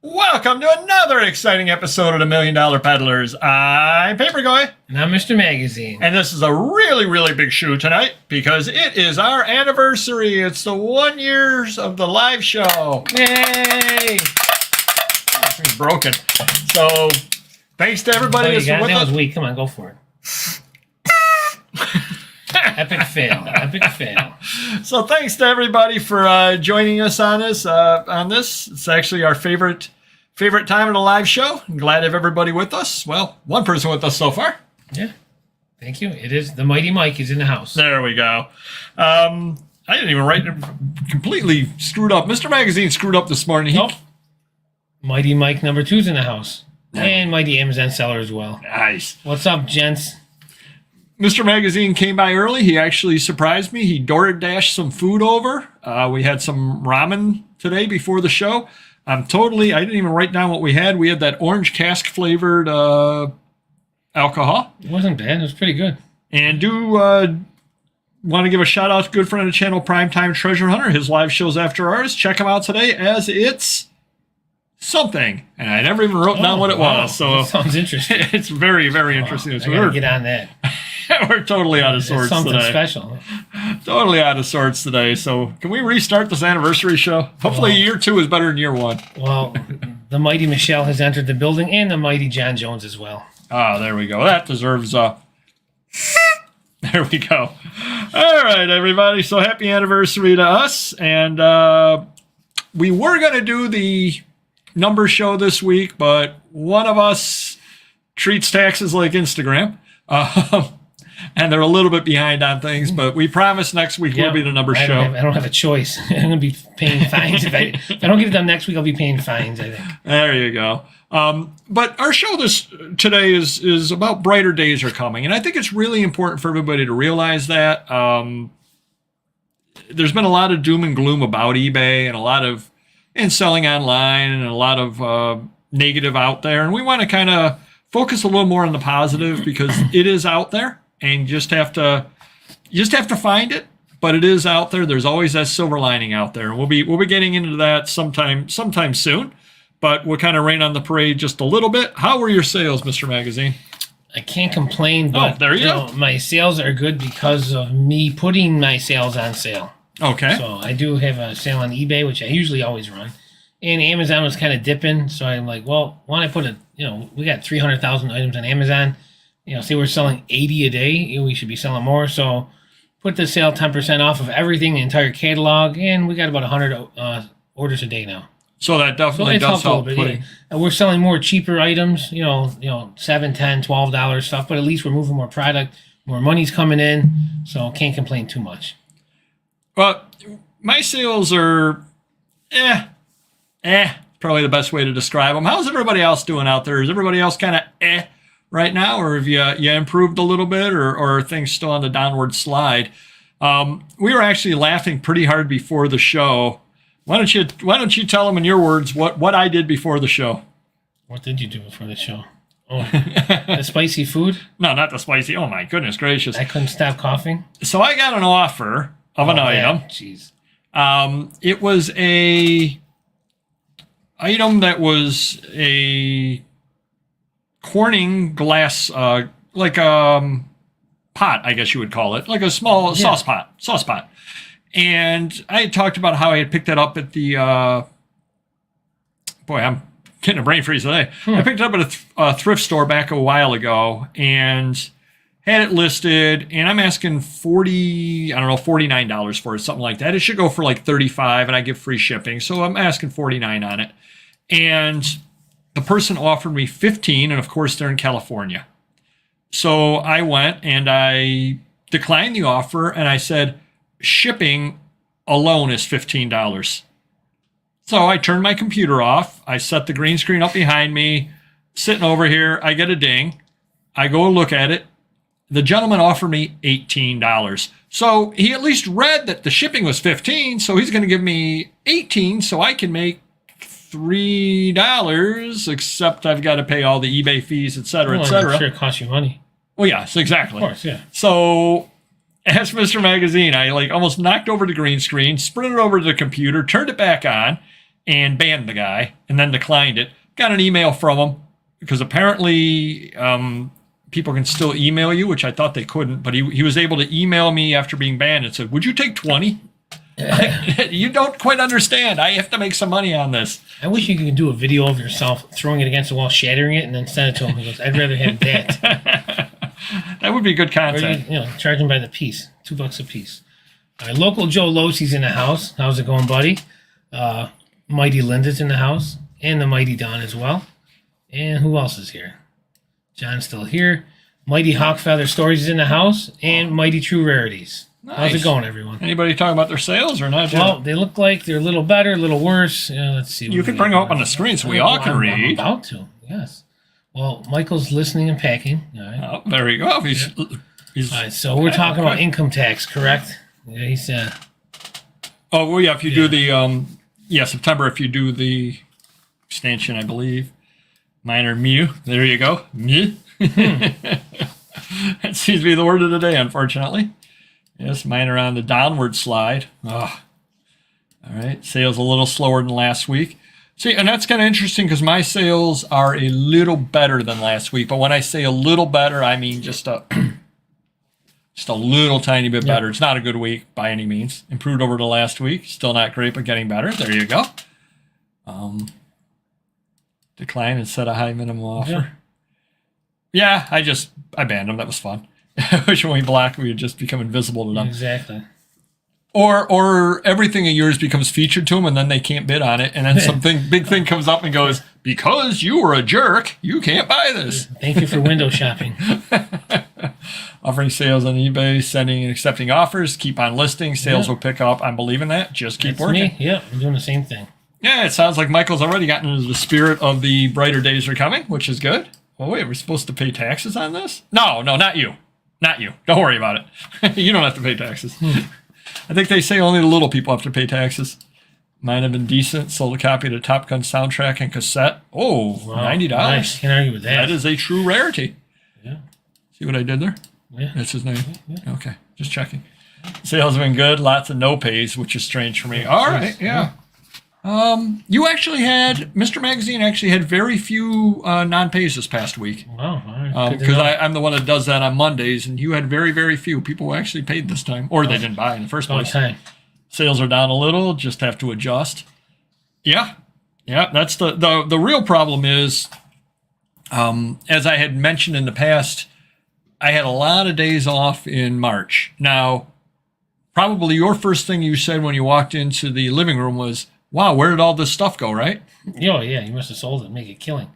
Welcome to another exciting episode of the $1 Million Peddlers. I'm Papergoy. And I'm Mr-Magazine. And this is a really, really big show tonight because it is our anniversary. It's the 1 year of the live show. Yay! This thing's broken. So, thanks to everybody that's with us. That was weak. Come on, go for it. Epic fail. Epic fail. So thanks to everybody for joining us on this. It's actually our favorite time of the live show. I'm glad to have everybody with us. Well, one person with us so far. Yeah. Thank you. It is the Mighty Mike is in the house. There we go. I didn't even write it. Completely screwed up. Mr. Magazine screwed up this morning. Nope. Mighty Mike number 2's in the house. And Mighty Amazon seller as well. Nice. What's up, gents? Mr. Magazine came by early. He actually surprised me. He DoorDashed some food over. We had some ramen today before the show. I didn't even write down what we had. We had that orange cask flavored alcohol. It wasn't bad. It was pretty good. And want to give a shout out to good friend of the channel, Primetime Treasure Hunter. His live shows after ours. Check him out today as it's something. And I never even wrote down what it was. So that sounds interesting. It's very, very interesting. I gotta get on that. We're totally out of sorts something today. Special. Totally out of sorts today. So can we restart this anniversary show? Hopefully year 2 is better than year 1. Well, the Mighty Michelle has entered the building and the Mighty John Jones as well. Ah, there we go. That deserves there we go. All right, everybody. So happy anniversary to us. And we were going to do the number show this week, but one of us treats taxes like Instagram. And they're a little bit behind on things, but we promise next week will be the number show. I don't have a choice. I'm going to be paying fines. If I don't get it done next week, I'll be paying fines, I think. There you go. But our show today is about brighter days are coming. And I think it's really important for everybody to realize that. There's been a lot of doom and gloom about eBay and selling online and a lot of negative out there. And we want to kind of focus a little more on the positive because it is out there. And you just have to find it, but it is out there. There's always that silver lining out there, and we'll be getting into that sometime soon. But we'll kind of rain on the parade just a little bit. How were your sales, Mr. Magazine? I can't complain, but there you go. My sales are good because of me putting my sales on sale. Okay. So I do have a sale on eBay, which I usually always run, and Amazon was kind of dipping. So I'm like, well, why don't I put we got 300,000 items on Amazon. Say we're selling 80 a day, we should be selling more. So put the sale 10% off of everything, the entire catalog, and we got about 100 orders a day now. So that definitely does help. And we're selling more cheaper items, $7, $10, $12 stuff, but at least we're moving more product, more money's coming in, so can't complain too much. Well, my sales are probably the best way to describe them. How's everybody else doing out there? Is everybody else kind of right now, or have you improved a little bit, or are things still on the downward slide? We were actually laughing pretty hard before the show. Why don't you tell them in your words what I did before the show? What did you do before the show? Oh, the spicy food? No, not the spicy. Oh my goodness gracious! I couldn't stop coughing. So I got an offer of an item. Jeez. It was a item that was a Corning glass, like a pot, I guess you would call it, like a small sauce pot. And I had talked about how I had picked that up at the, I'm getting a brain freeze today. I picked it up at a thrift store back a while ago and had it listed, and I'm asking $49 for it, something like that. It should go for like $35, and I give free shipping, so I'm asking $49 on it. And the person offered me $15, and of course they're in California. So I went and I declined the offer, and I said, shipping alone is $15. So I turned my computer off. I set the green screen up behind me, sitting over here. I get a ding. I go look at it. The gentleman offered me $18. So he at least read that the shipping was $15, so he's going to give me $18 so I can make $3, except I've got to pay all the eBay fees, et cetera, et cetera. I'm sure it costs you money. Well, yes, exactly. Of course, yeah. So, as Mr. Magazine, I almost knocked over the green screen, sprinted over to the computer, turned it back on, and banned the guy and then declined it. Got an email from him because apparently people can still email you, which I thought they couldn't, but he was able to email me after being banned and said, would you take 20? You don't quite understand. I have to make some money on this. I wish you could do a video of yourself throwing it against the wall, shattering it, and then send it to him. He goes, I'd rather have that. That would be good content. Or charge him by the piece, $2 a piece. All right, Local Joe Losey's in the house. How's it going, buddy? Mighty Linda's in the house, and the Mighty Don as well. And who else is here? John's still here. Mighty Hawkfeather Stories is in the house, and Mighty True Rarities. Nice. How's it going, everyone? Anybody talking about their sales or not? Well, they look like they're a little better, a little worse. Let's see. You can bring them up on the screen so we all can read. I'm about to, yes. Well, Michael's listening and packing. All right. Oh, there you go. He's all right, so we're talking about income tax, correct? Yeah, he said. Oh, well, yeah, if you do the, September, if you do the extension, I believe. Minor mu. There you go. Mu. That seems to be the word of the day, unfortunately. Yes, mine are on the downward slide. Oh. All right, sales a little slower than last week. See, and that's kind of interesting because my sales are a little better than last week. But when I say a little better, I mean just a little tiny bit better. It's not a good week by any means. Improved over the last week. Still not great, but getting better. There you go. Decline and set a high minimum offer. Yeah, I banned them. That was fun. Which when we block, we would just become invisible to them. Exactly. Or everything of yours becomes featured to them, and then they can't bid on it, and then big thing comes up and goes, because you were a jerk, you can't buy this. Thank you for window shopping. Offering sales on eBay, sending and accepting offers, keep on listing, sales will pick up. I'm believing that. Just keep working. Me. Yeah, I'm doing the same thing. Yeah, it sounds like Michael's already gotten into the spirit of the brighter days are coming, which is good. Well, wait, we're supposed to pay taxes on this? No, not you. Not you. Don't worry about it. You don't have to pay taxes. I think they say only the little people have to pay taxes. Mine have been decent. Sold a copy of the Top Gun soundtrack and cassette. Oh, wow, $90. Nice. Can't argue with that. That is a true rarity. Yeah. See what I did there? Yeah. That's his name. Yeah. Okay. Just checking. Sales have been good. Lots of no pays, which is strange for me. All right. Yeah. You actually had, Mr. Magazine actually had very few non-pays this past week. Wow. All right. Because I'm the one that does that on Mondays, and you had very, very few people who actually paid this time, or they didn't buy in the first place. Okay. Sales are down a little, just have to adjust. Yeah. That's the real problem is, as I had mentioned in the past, I had a lot of days off in March. Now, probably your first thing you said when you walked into the living room was, wow, where did all this stuff go, right? Oh, yeah, you must have sold it and make a killing.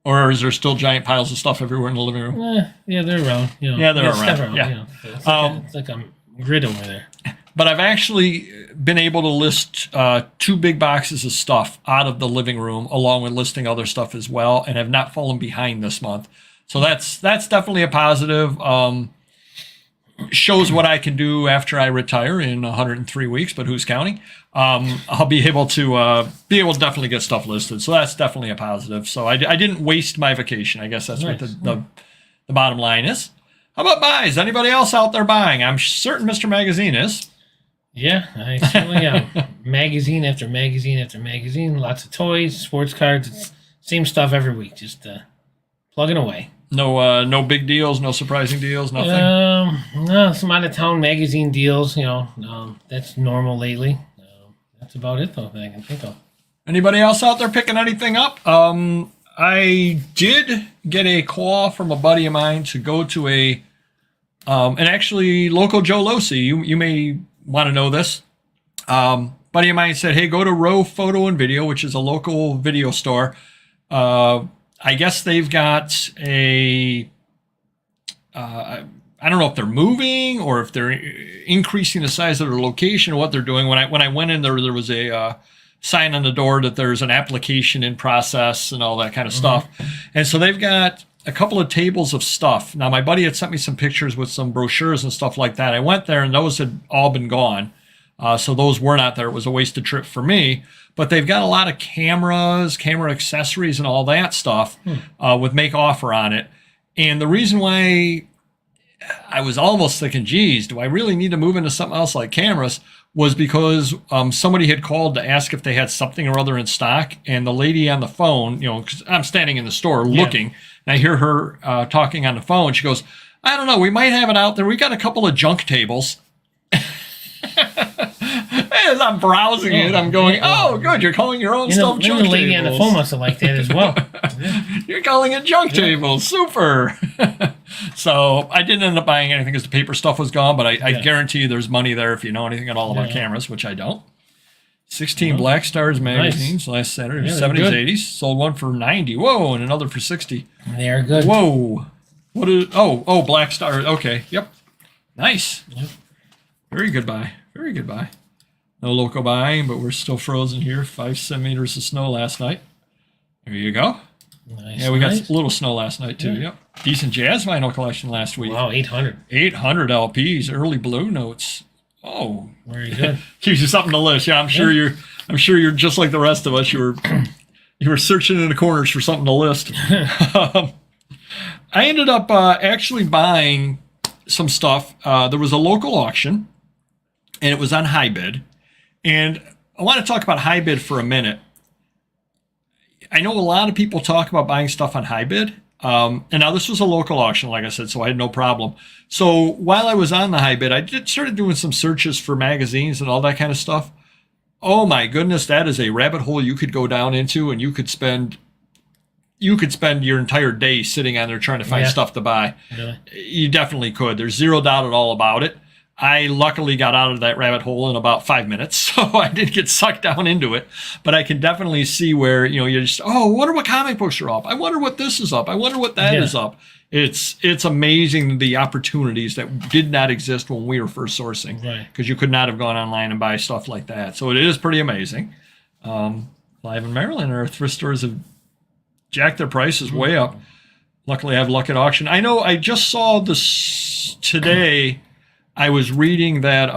Or is there still giant piles of stuff everywhere in the living room? Yeah, they're around. Yeah, they're around. Yeah. It's like a grid over there. But I've actually been able to list 2 big boxes of stuff out of the living room, along with listing other stuff as well, and have not fallen behind this month. So that's definitely a positive. Shows what I can do after I retire in 103 weeks, but who's counting? I'll be able to definitely get stuff listed. So that's definitely a positive. So I didn't waste my vacation. I guess that's nice. what the bottom line is. How about buys? Anybody else out there buying? I'm certain Mr. Magazine is. Yeah, I certainly am. Magazine after magazine after magazine. Lots of toys, sports cards. It's same stuff every week. Just plugging away. No big deals, no surprising deals, nothing? No, some out-of-town magazine deals, that's normal lately. That's about it, though, that I can think of. Anybody else out there picking anything up? I did get a call from a buddy of mine to go to and actually, local Joe Losey, you may want to know this. Buddy of mine said, hey, go to Row Photo and Video, which is a local video store. I guess they've got I don't know if they're moving or if they're increasing the size of their location or what they're doing. When I went in there was a sign on the door that there's an application in process and all that kind of stuff. And so they've got a couple of tables of stuff. Now, my buddy had sent me some pictures with some brochures and stuff like that. I went there and those had all been gone. So those were not there. It was a wasted trip for me. But they've got a lot of cameras, camera accessories, and all that stuff with make offer on it. And the reason why I was almost thinking, geez, do I really need to move into something else like cameras, was because somebody had called to ask if they had something or other in stock, and the lady on the phone, you know, because I'm standing in the store looking, and I hear her talking on the phone. She goes, "I don't know, we might have it out there. We got a couple of junk tables." As I'm browsing it, I'm going, "Oh, good, you're calling your own stuff junk tables." The lady on the phone must have liked that as well. You're calling it junk tables. Super. So I didn't end up buying anything because the paper stuff was gone, but I guarantee you there's money there if you know anything at all about cameras, which I don't. 16 Black Stars magazines last Saturday, 70s, 80s. Sold one for 90. Whoa, and another for 60. They are good. Whoa. What is, Black Star. Okay, yep. Nice. Yep. Very good buy. Very good buy. No local buying, but we're still frozen here. 5 centimeters of snow last night. There you go. Nice. Yeah, we got a little snow last night, too. Yep. Decent jazz vinyl collection last week. Wow, 800. 800 LPs, early blue notes. Oh. Very good. Gives you something to list. Yeah, I'm sure you're just like the rest of us. You were searching in the corners for something to list. I ended up actually buying some stuff. There was a local auction, and it was on high bid. And I want to talk about high bid for a minute. I know a lot of people talk about buying stuff on high bid. And now this was a local auction, like I said, so I had no problem. So while I was on the high bid, I started doing some searches for magazines and all that kind of stuff. Oh my goodness, that is a rabbit hole you could go down into, and you could spend your entire day sitting on there trying to find stuff to buy. Really? You definitely could. There's zero doubt at all about it. I luckily got out of that rabbit hole in about 5 minutes, so I didn't get sucked down into it. But I can definitely see where, you know, you're just, I wonder what comic books are up. I wonder what this is up. I wonder what that is up. It's amazing the opportunities that did not exist when we were first sourcing. Right. Because you could not have gone online and buy stuff like that. So it is pretty amazing. Live in Maryland, our thrift stores have jacked their prices way up. Luckily, I have luck at auction. I know I just saw this today. I was reading that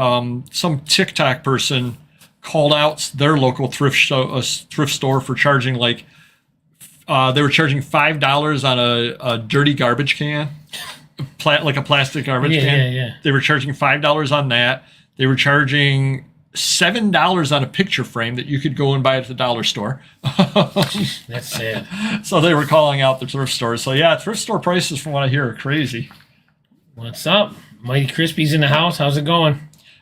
some TikTok person called out their local thrift store for charging they were charging $5 on a dirty garbage can, like a plastic garbage can. Yeah. They were charging $5 on that. They were charging $7 on a picture frame that you could go and buy at the dollar store. That's sad. So they were calling out the thrift stores. So yeah, thrift store prices, from what I hear, are crazy. What's up? Mighty Crispy's in the house. How's it going?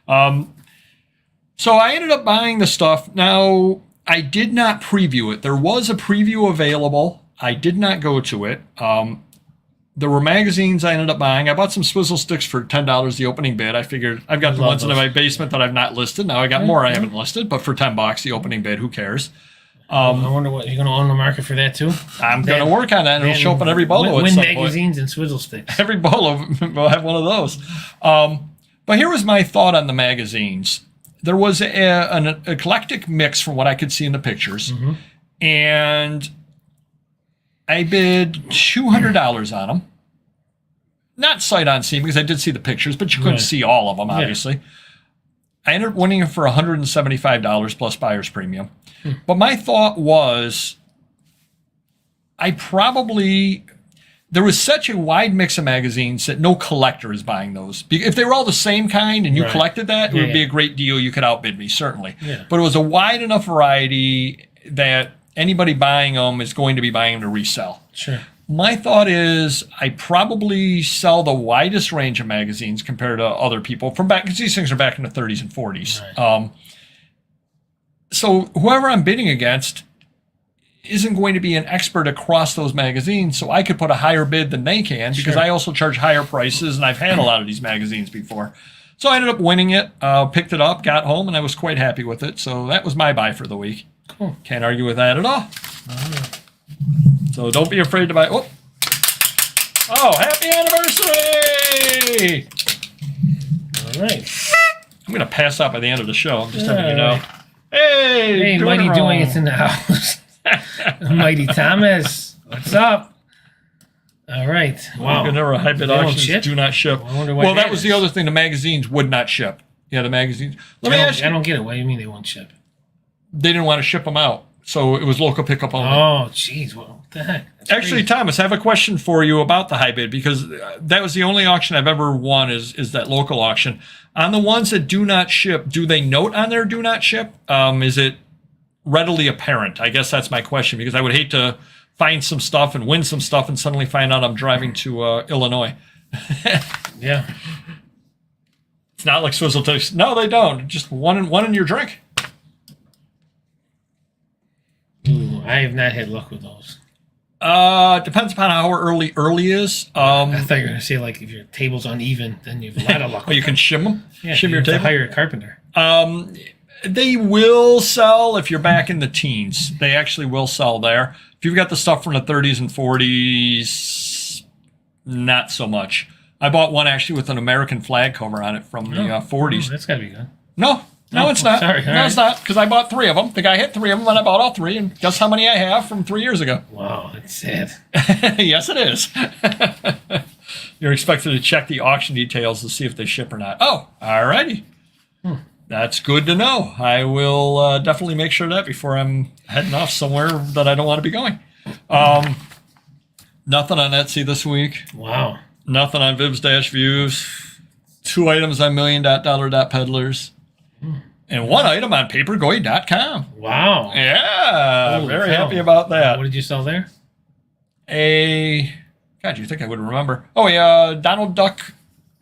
So I ended up buying the stuff. Now, I did not preview it. There was a preview available. I did not go to it. There were magazines I ended up buying. I bought some swizzle sticks for $10, the opening bid. I figured I've got the ones in my basement that I've not listed. Now I got more I haven't listed, but for $10, the opening bid, who cares? I wonder what you're going to own the market for that too. I'm going to work on that, and it'll show up in every bolo. Win magazines and swizzle sticks. Every bolo will have one of those. But here was my thought on the magazines. There was an eclectic mix from what I could see in the pictures, and I bid $200 on them. Not sight unseen, because I did see the pictures, but you couldn't see all of them, obviously. I ended up winning it for $175 plus buyer's premium. But my thought was, there was such a wide mix of magazines that no collector is buying those. If they were all the same kind and you collected that, it would be a great deal. You could outbid me, certainly. Yeah. But it was a wide enough variety that anybody buying them is going to be buying them to resell. Sure. My thought is I probably sell the widest range of magazines compared to other people from back, because these things are back in the 30s and 40s. Right. So whoever I'm bidding against isn't going to be an expert across those magazines, so I could put a higher bid than they can, because I also charge higher prices, and I've had a lot of these magazines before. So I ended up winning it, picked it up, got home, and I was quite happy with it. So that was my buy for the week. Cool. Can't argue with that at all. So don't be afraid to buy. Oh, happy anniversary! All right. I'm going to pass out by the end of the show. I'm just having you know. Hey, Mighty doing it's in the house. Mighty Thomas, what's up? All right. Wow. Never high bid auctions do not ship. Well, that was the other thing. The magazines would not ship. Yeah, the magazines. Let me ask you. I don't get it. What do you mean they won't ship? They didn't want to ship them out. So it was local pickup only. Oh, jeez, what the heck? That's Actually, crazy. Thomas, I have a question for you about the high bid, because that was the only auction I've ever won is that local auction. On the ones that do not ship, do they note on their do not ship? Is it readily apparent? I guess that's my question, because I would hate to find some stuff and win some stuff and suddenly find out I'm driving to Illinois. Yeah. It's not like Swizzle Toast. No, they don't. Just one in your drink. Ooh, I have not had luck with those. Depends upon how early is. I thought you were going to say, like, if your table's uneven, then you have a lot of luck. Oh, you can shim them? Yeah, Shim you your have to table? hire a carpenter. They will sell if you're back in the teens. They actually will sell there. If you've got the stuff from the 30s and 40s, not so much. I bought one actually with an American flag cover on it from the 40s. Oh, that's got to be good. No, it's not. Sorry, all It's not, because I bought 3 of them. The guy had 3 of them, and I bought all 3. And guess how many I have from 3 years ago? Wow, that's sad. Yes, it is. You're expected to check the auction details to see if they ship or not. Oh, all righty. That's good to know. I will definitely make sure of that before I'm heading off somewhere that I don't want to be going. Nothing on Etsy this week. Wow. Nothing on Vibs-Views. 2 items on $million.peddlers. And 1 item on Papergoy.com. Wow. Yeah, Holy very cow. happy about that. What did you sell there? God, you think I would remember? Oh, a Donald Duck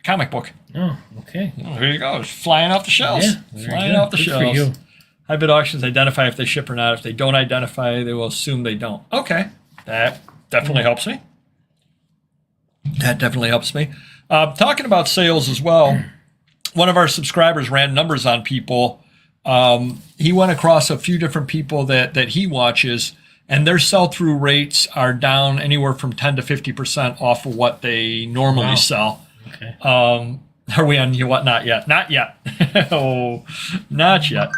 comic book. Oh, okay. Oh, here you go. It's flying off the shelves. Yeah, very Flying good. off the Good for shelves. you. High bid auctions identify if they ship or not. If they don't identify, they will assume they don't. Okay. That definitely helps me. That definitely helps me. Talking about sales as well, one of our subscribers ran numbers on people. He went across a few different people that he watches, and their sell-through rates are down anywhere from 10 to 50% off of what they normally sell. Okay. Are we on you? What? Not yet. Not yet. Oh, not yet.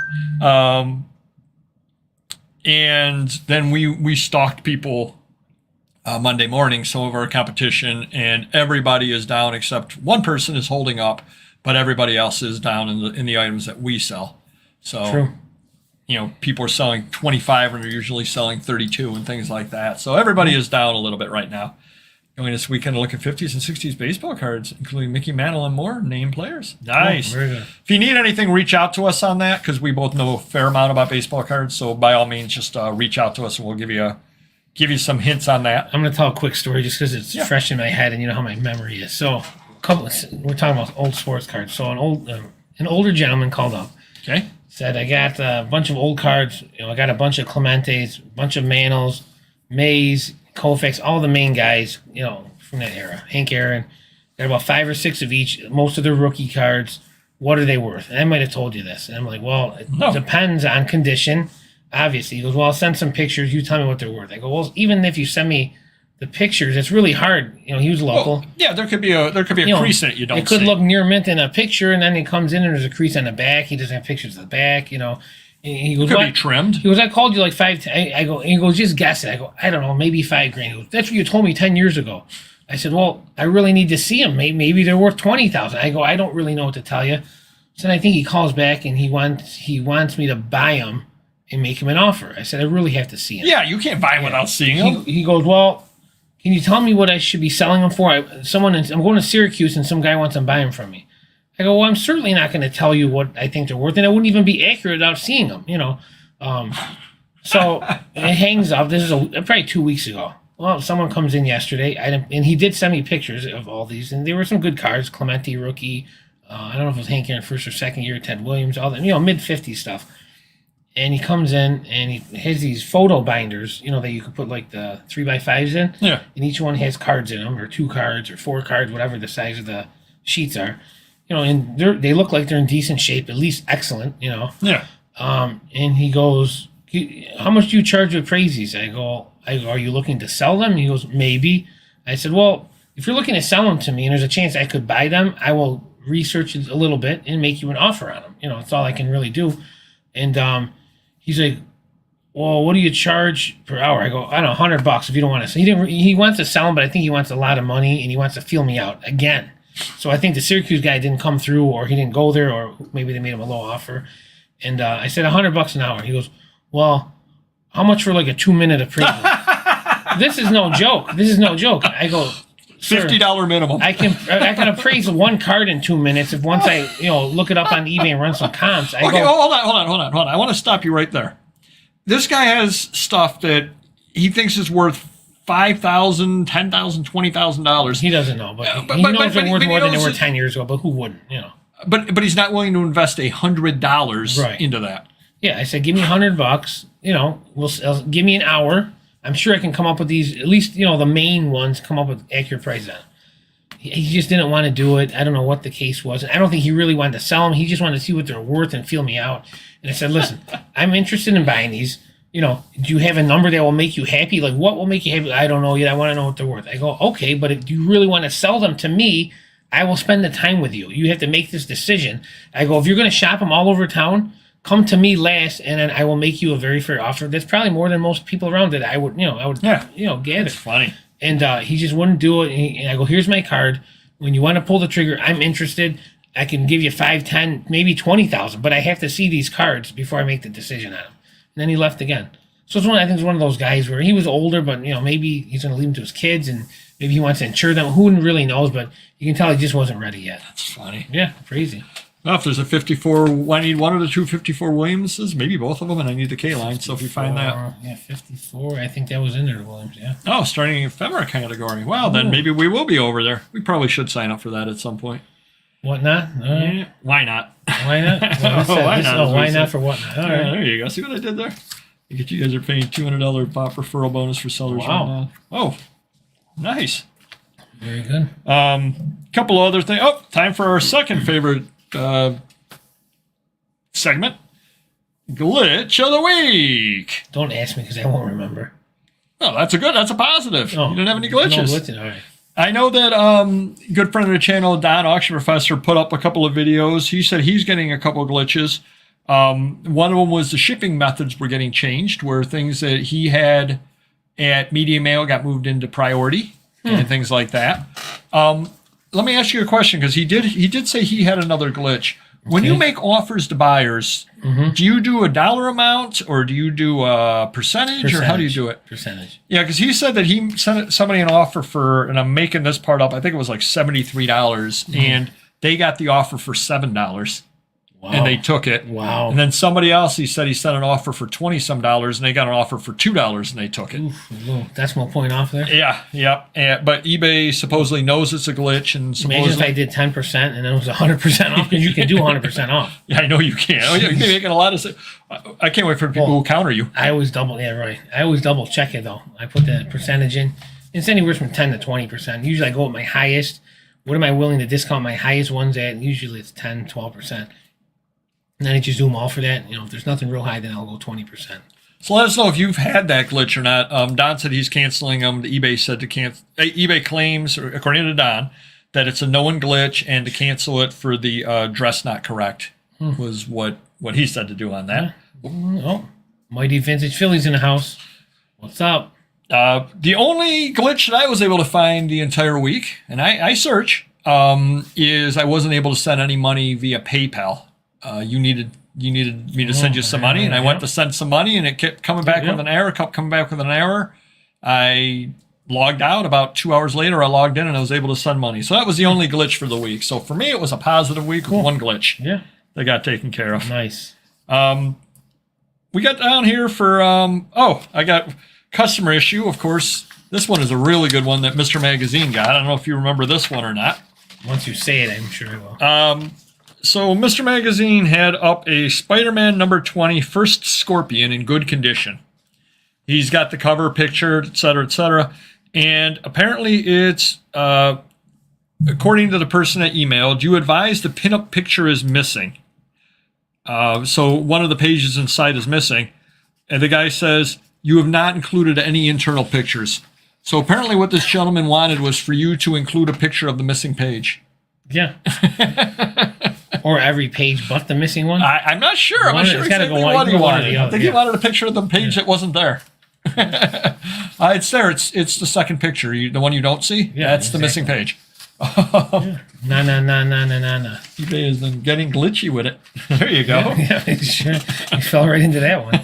And then we stalked people Monday morning, some of our competition, and everybody is down except one person is holding up, but everybody else is down in the items that we sell. So, True. People are selling 25 and they're usually selling 32 and things like that. So everybody is down a little bit right now. Going this weekend to look at 50s and 60s baseball cards, including Mickey Mantle and more named players. Nice. Very good. If you need anything, reach out to us on that, because we both know a fair amount about baseball cards. So by all means, just reach out to us and we'll give you some hints on that. I'm going to tell a quick story just because it's fresh in my head, and you know how my memory is. So, we're talking about old sports cards. So an older gentleman called up. Okay. Said, I got a bunch of old cards. I got a bunch of Clementes, a bunch of Mantles, Mays, Koufax, all the main guys, from that era. Hank Aaron. Got about 5 or 6 of each. Most of their rookie cards. What are they worth? And I might have told you this. And I'm like, well, it depends on condition. Obviously. He goes, well, I'll send some pictures. You tell me what they're worth. I go, well, even if you send me the pictures, it's really hard. He was local. Well, yeah, there could be a crease in it you don't see. It could look near mint in a picture, and then it comes in and there's a crease on the back. He doesn't have pictures of the back, He goes, could be trimmed. He goes, I called you like 5 I go, and he goes, just guess it. I go, I don't know, maybe $5,000. He goes, that's what you told me 10 years ago. I said, well, I really need to see them. Maybe they're worth 20,000. I go, I don't really know what to tell you. So then I think he calls back and he wants me to buy them and make him an offer. I said, I really have to see them. Yeah, you can't buy them without seeing them. He goes, well, can you tell me what I should be selling them for? I'm going to Syracuse and some guy wants them buying from me. I go, well, I'm certainly not going to tell you what I think they're worth, and I wouldn't even be accurate without seeing them, So it hangs up. This is probably 2 weeks ago. Well, someone comes in yesterday, and he did send me pictures of all these, and there were some good cards. Clemente rookie. I don't know if it was Hank Aaron first or second year. Ted Williams, all that, mid-50s stuff. And he comes in and he has these photo binders, that you could put like the 3x5s in. Yeah. And each one has cards in them, or 2 cards, or 4 cards, whatever the size of the sheets are. And they look like they're in decent shape, at least excellent. Yeah. And he goes, how much do you charge with crazies? I go, are you looking to sell them? He goes, maybe. I said, well, if you're looking to sell them to me and there's a chance I could buy them, I will research it a little bit and make you an offer on them. It's all I can really do. And he's like, well, what do you charge per hour? I go, I don't know, $100 if you don't want to. So he wants to sell them, but I think he wants a lot of money and he wants to feel me out again. So I think the Syracuse guy didn't come through, or he didn't go there, or maybe they made him a low offer. And I said $100 an hour. He goes, well, how much for like a 2-minute appraisal? This is no joke. I go, sir, $50 minimum. I can appraise one card in 2 minutes if once I look it up on eBay and run some comps. Hold on. I want to stop you right there. This guy has stuff that he thinks is worth $5,000, $10,000, $20,000. He doesn't know, but he knows they're worth more than they were 10 years ago. But who wouldn't? But he's not willing to invest $100 into that. Yeah, I said, give me $100. Give me an hour. I'm sure I can come up with these. At least the main ones come up with accurate prices on them. He just didn't want to do it. I don't know what the case was. I don't think he really wanted to sell them. He just wanted to see what they're worth and feel me out. And I said, listen, I'm interested in buying these. Do you have a number that will make you happy? Like, what will make you happy? I don't know yet. I want to know what they're worth. I go, okay, but if you really want to sell them to me, I will spend the time with you. You have to make this decision. I go, if you're going to shop them all over town, come to me last, and then I will make you a very fair offer. That's probably more than most people around that I would gather. That's funny. And he just wouldn't do it. And I go, here's my card. When you want to pull the trigger, I'm interested. I can give you 5, 10, maybe 20,000, but I have to see these cards before I make the decision on them. And then he left again. So I think it's one of those guys where he was older, but maybe he's going to leave them to his kids, and maybe he wants to insure them. Who really knows? But you can tell he just wasn't ready yet. That's funny. Yeah, crazy. Well, if there's a 54, I need one of the two 54 Williamses, maybe both of them, and I need the K line. So if you find that, 54. I think that was in there, Williams. Yeah. Oh, starting Ephemera category. Well, then maybe we will be over there. We probably should sign up for that at some point. Whatnot? Yeah. Why not? Why not? Well, why not for whatnot? All right. There you go. See what I did there? You guys are paying $200 pop referral bonus for sellers right now. Oh, nice. Very good. Couple other things. Oh, time for our second favorite segment. Glitch of the week. Don't ask me because I won't remember. Oh, that's a positive. Oh, you didn't have any glitches. No glitching. All right. I know that good friend of the channel, Don Auction Professor, put up a couple of videos. He said he's getting a couple of glitches. One of them was the shipping methods were getting changed, where things that he had at Media Mail got moved into priority and things like that. Let me ask you a question, because he did say he had another glitch. When you make offers to buyers, do you do a dollar amount, or do you do a percentage, or how do you do it? Percentage. Yeah, because he said that he sent somebody an offer for, and I'm making this part up, I think it was like $73, and they got the offer for $7. Wow. And they took it. Wow. And then somebody else, he said he sent an offer for $20-some, and they got an offer for $2, and they took it. Oof, decimal point off there. Yeah, yep. But eBay supposedly knows it's a glitch, and imagine if I did 10% and it was 100% off, because you can do 100% off. Yeah, I know you can. Oh, yeah, you're making a lot of. I can't wait for people who counter you. I always double. Yeah, right. I always double check it though. I put the percentage in. It's anywhere from 10 to 20%. Usually I go with my highest. What am I willing to discount my highest ones at? Usually it's 10, 12%. And then I just do them all for that. If there's nothing real high, then I'll go 20%. So let us know if you've had that glitch or not. Don said he's canceling them. The eBay said to cancel. eBay claims, according to Don, that it's a known glitch, and to cancel it for the dress not correct was what he said to do on that. Oh, Mighty Vintage Phillies in the house. What's up? The only glitch that I was able to find the entire week, and I search, is I wasn't able to send any money via PayPal. You needed me to send you some money, and I went to send some money, and it kept coming back with an error, I logged out. About 2 hours later, I logged in, and I was able to send money. So that was the only glitch for the week. So for me, it was a positive week with one glitch. Yeah. That got taken care of. Nice. We got down here for, I got customer issue. Of course, this one is a really good one that Mr-Magazine got. I don't know if you remember this one or not. Once you say it, I'm sure I will. So Mr-Magazine had up a Spider-Man number 20 First Scorpion in good condition. He's got the cover picture, et cetera, and apparently it's, according to the person that emailed, you advise the pinup picture is missing. So one of the pages inside is missing, and the guy says, you have not included any internal pictures. So apparently what this gentleman wanted was for you to include a picture of the missing page. Yeah. Or every page but the missing one? I'm not sure. I'm not sure exactly what he wanted. I think he wanted a picture of the page that wasn't there. It's there. It's the second picture. The one you don't see? Yeah, that's the missing page. Yeah. Nah. eBay has been getting glitchy with it. There you go. Yeah, sure. You fell right into that one.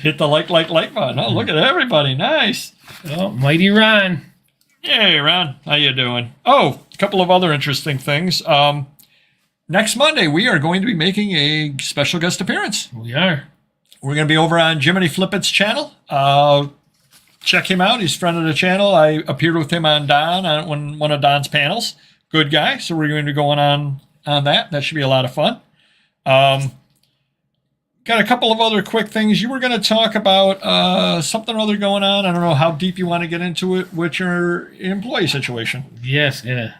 Hit the like button. Oh, look at everybody. Nice. Oh, mighty Ron. Hey, Ron. How you doing? Oh, a couple of other interesting things. Next Monday, we are going to be making a special guest appearance. We are. We're going to be over on Jiminy Flippett's channel. Check him out. He's a friend of the channel. I appeared with him on Don on one of Don's panels. Good guy. So we're going to be going on that. That should be a lot of fun. Got a couple of other quick things. You were going to talk about something or other going on. I don't know how deep you want to get into it with your employee situation. Yes, in a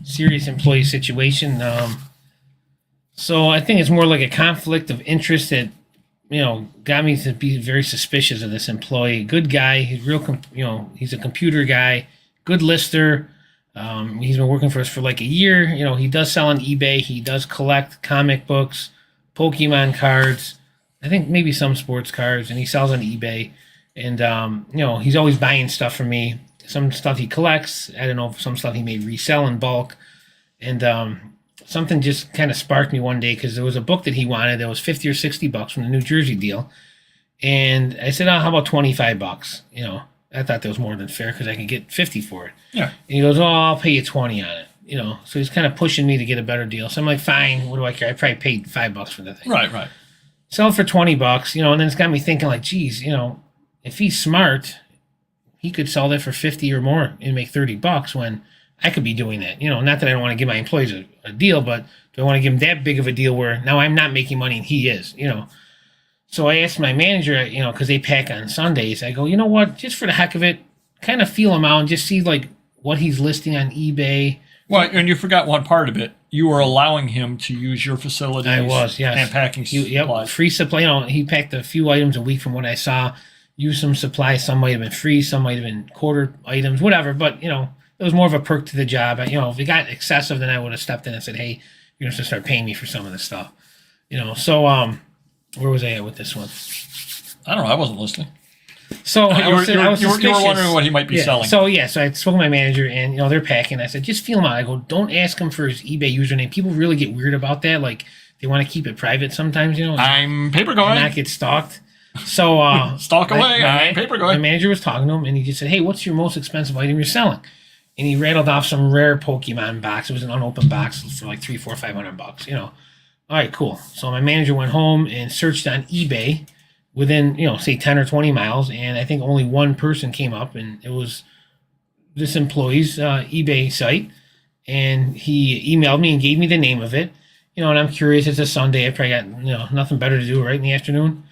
serious employee situation. So I think it's more like a conflict of interest that, got me to be very suspicious of this employee. Good guy. He's he's a computer guy. Good lister. He's been working for us for like a year. He does sell on eBay. He does collect comic books, Pokemon cards. I think maybe some sports cards, and he sells on eBay. And, he's always buying stuff from me. Some stuff he collects. I don't know, some stuff he may resell in bulk. And something just kind of sparked me one day because there was a book that he wanted that was $50 or $60 from the New Jersey deal. And I said, how about $25? I thought that was more than fair because I could get 50 for it. Yeah. And he goes, I'll pay you 20 on it. So he's kind of pushing me to get a better deal. So I'm like, fine, what do I care? I probably paid $5 for the thing. Right. Sell it for $20, and then it's got me thinking like, geez, if he's smart, he could sell that for 50 or more and make $30 when I could be doing that. Not that I don't want to give my employees a deal, but do I want to give them that big of a deal where now I'm not making money and he is, So I asked my manager, because they pack on Sundays, I go, you know what, just for the heck of it, kind of feel him out and just see like what he's listing on eBay. Well, and you forgot one part of it. You were allowing him to use your facilities. I was, yes. And packing supplies. Free supply. He packed a few items a week from what I saw. Used some supplies. Some might have been free. Some might have been quarter items, whatever. But, it was more of a perk to the job. If it got excessive, then I would have stepped in and said, hey, you're going to start paying me for some of this stuff. So where was I at with this one? I don't know. I wasn't listening. So I was you were suspicious. wondering what he might be selling. So I spoke to my manager, and they're packing. I said, just feel him out. I go, don't ask him for his eBay username. People really get weird about that. Like they want to keep it private sometimes. I'm Papergoy. And not get stalked. So stalk away. I'm Papergoy. My manager was talking to him, and he just said, hey, what's your most expensive item you're selling? And he rattled off some rare Pokemon box. It was an unopened box for like $300, $400, $500. All right, cool. So my manager went home and searched on eBay within, say 10 or 20 miles. And I think only one person came up, and it was this employee's eBay site. And he emailed me and gave me the name of it, and I'm curious. It's a Sunday. I probably got, nothing better to do right in the afternoon.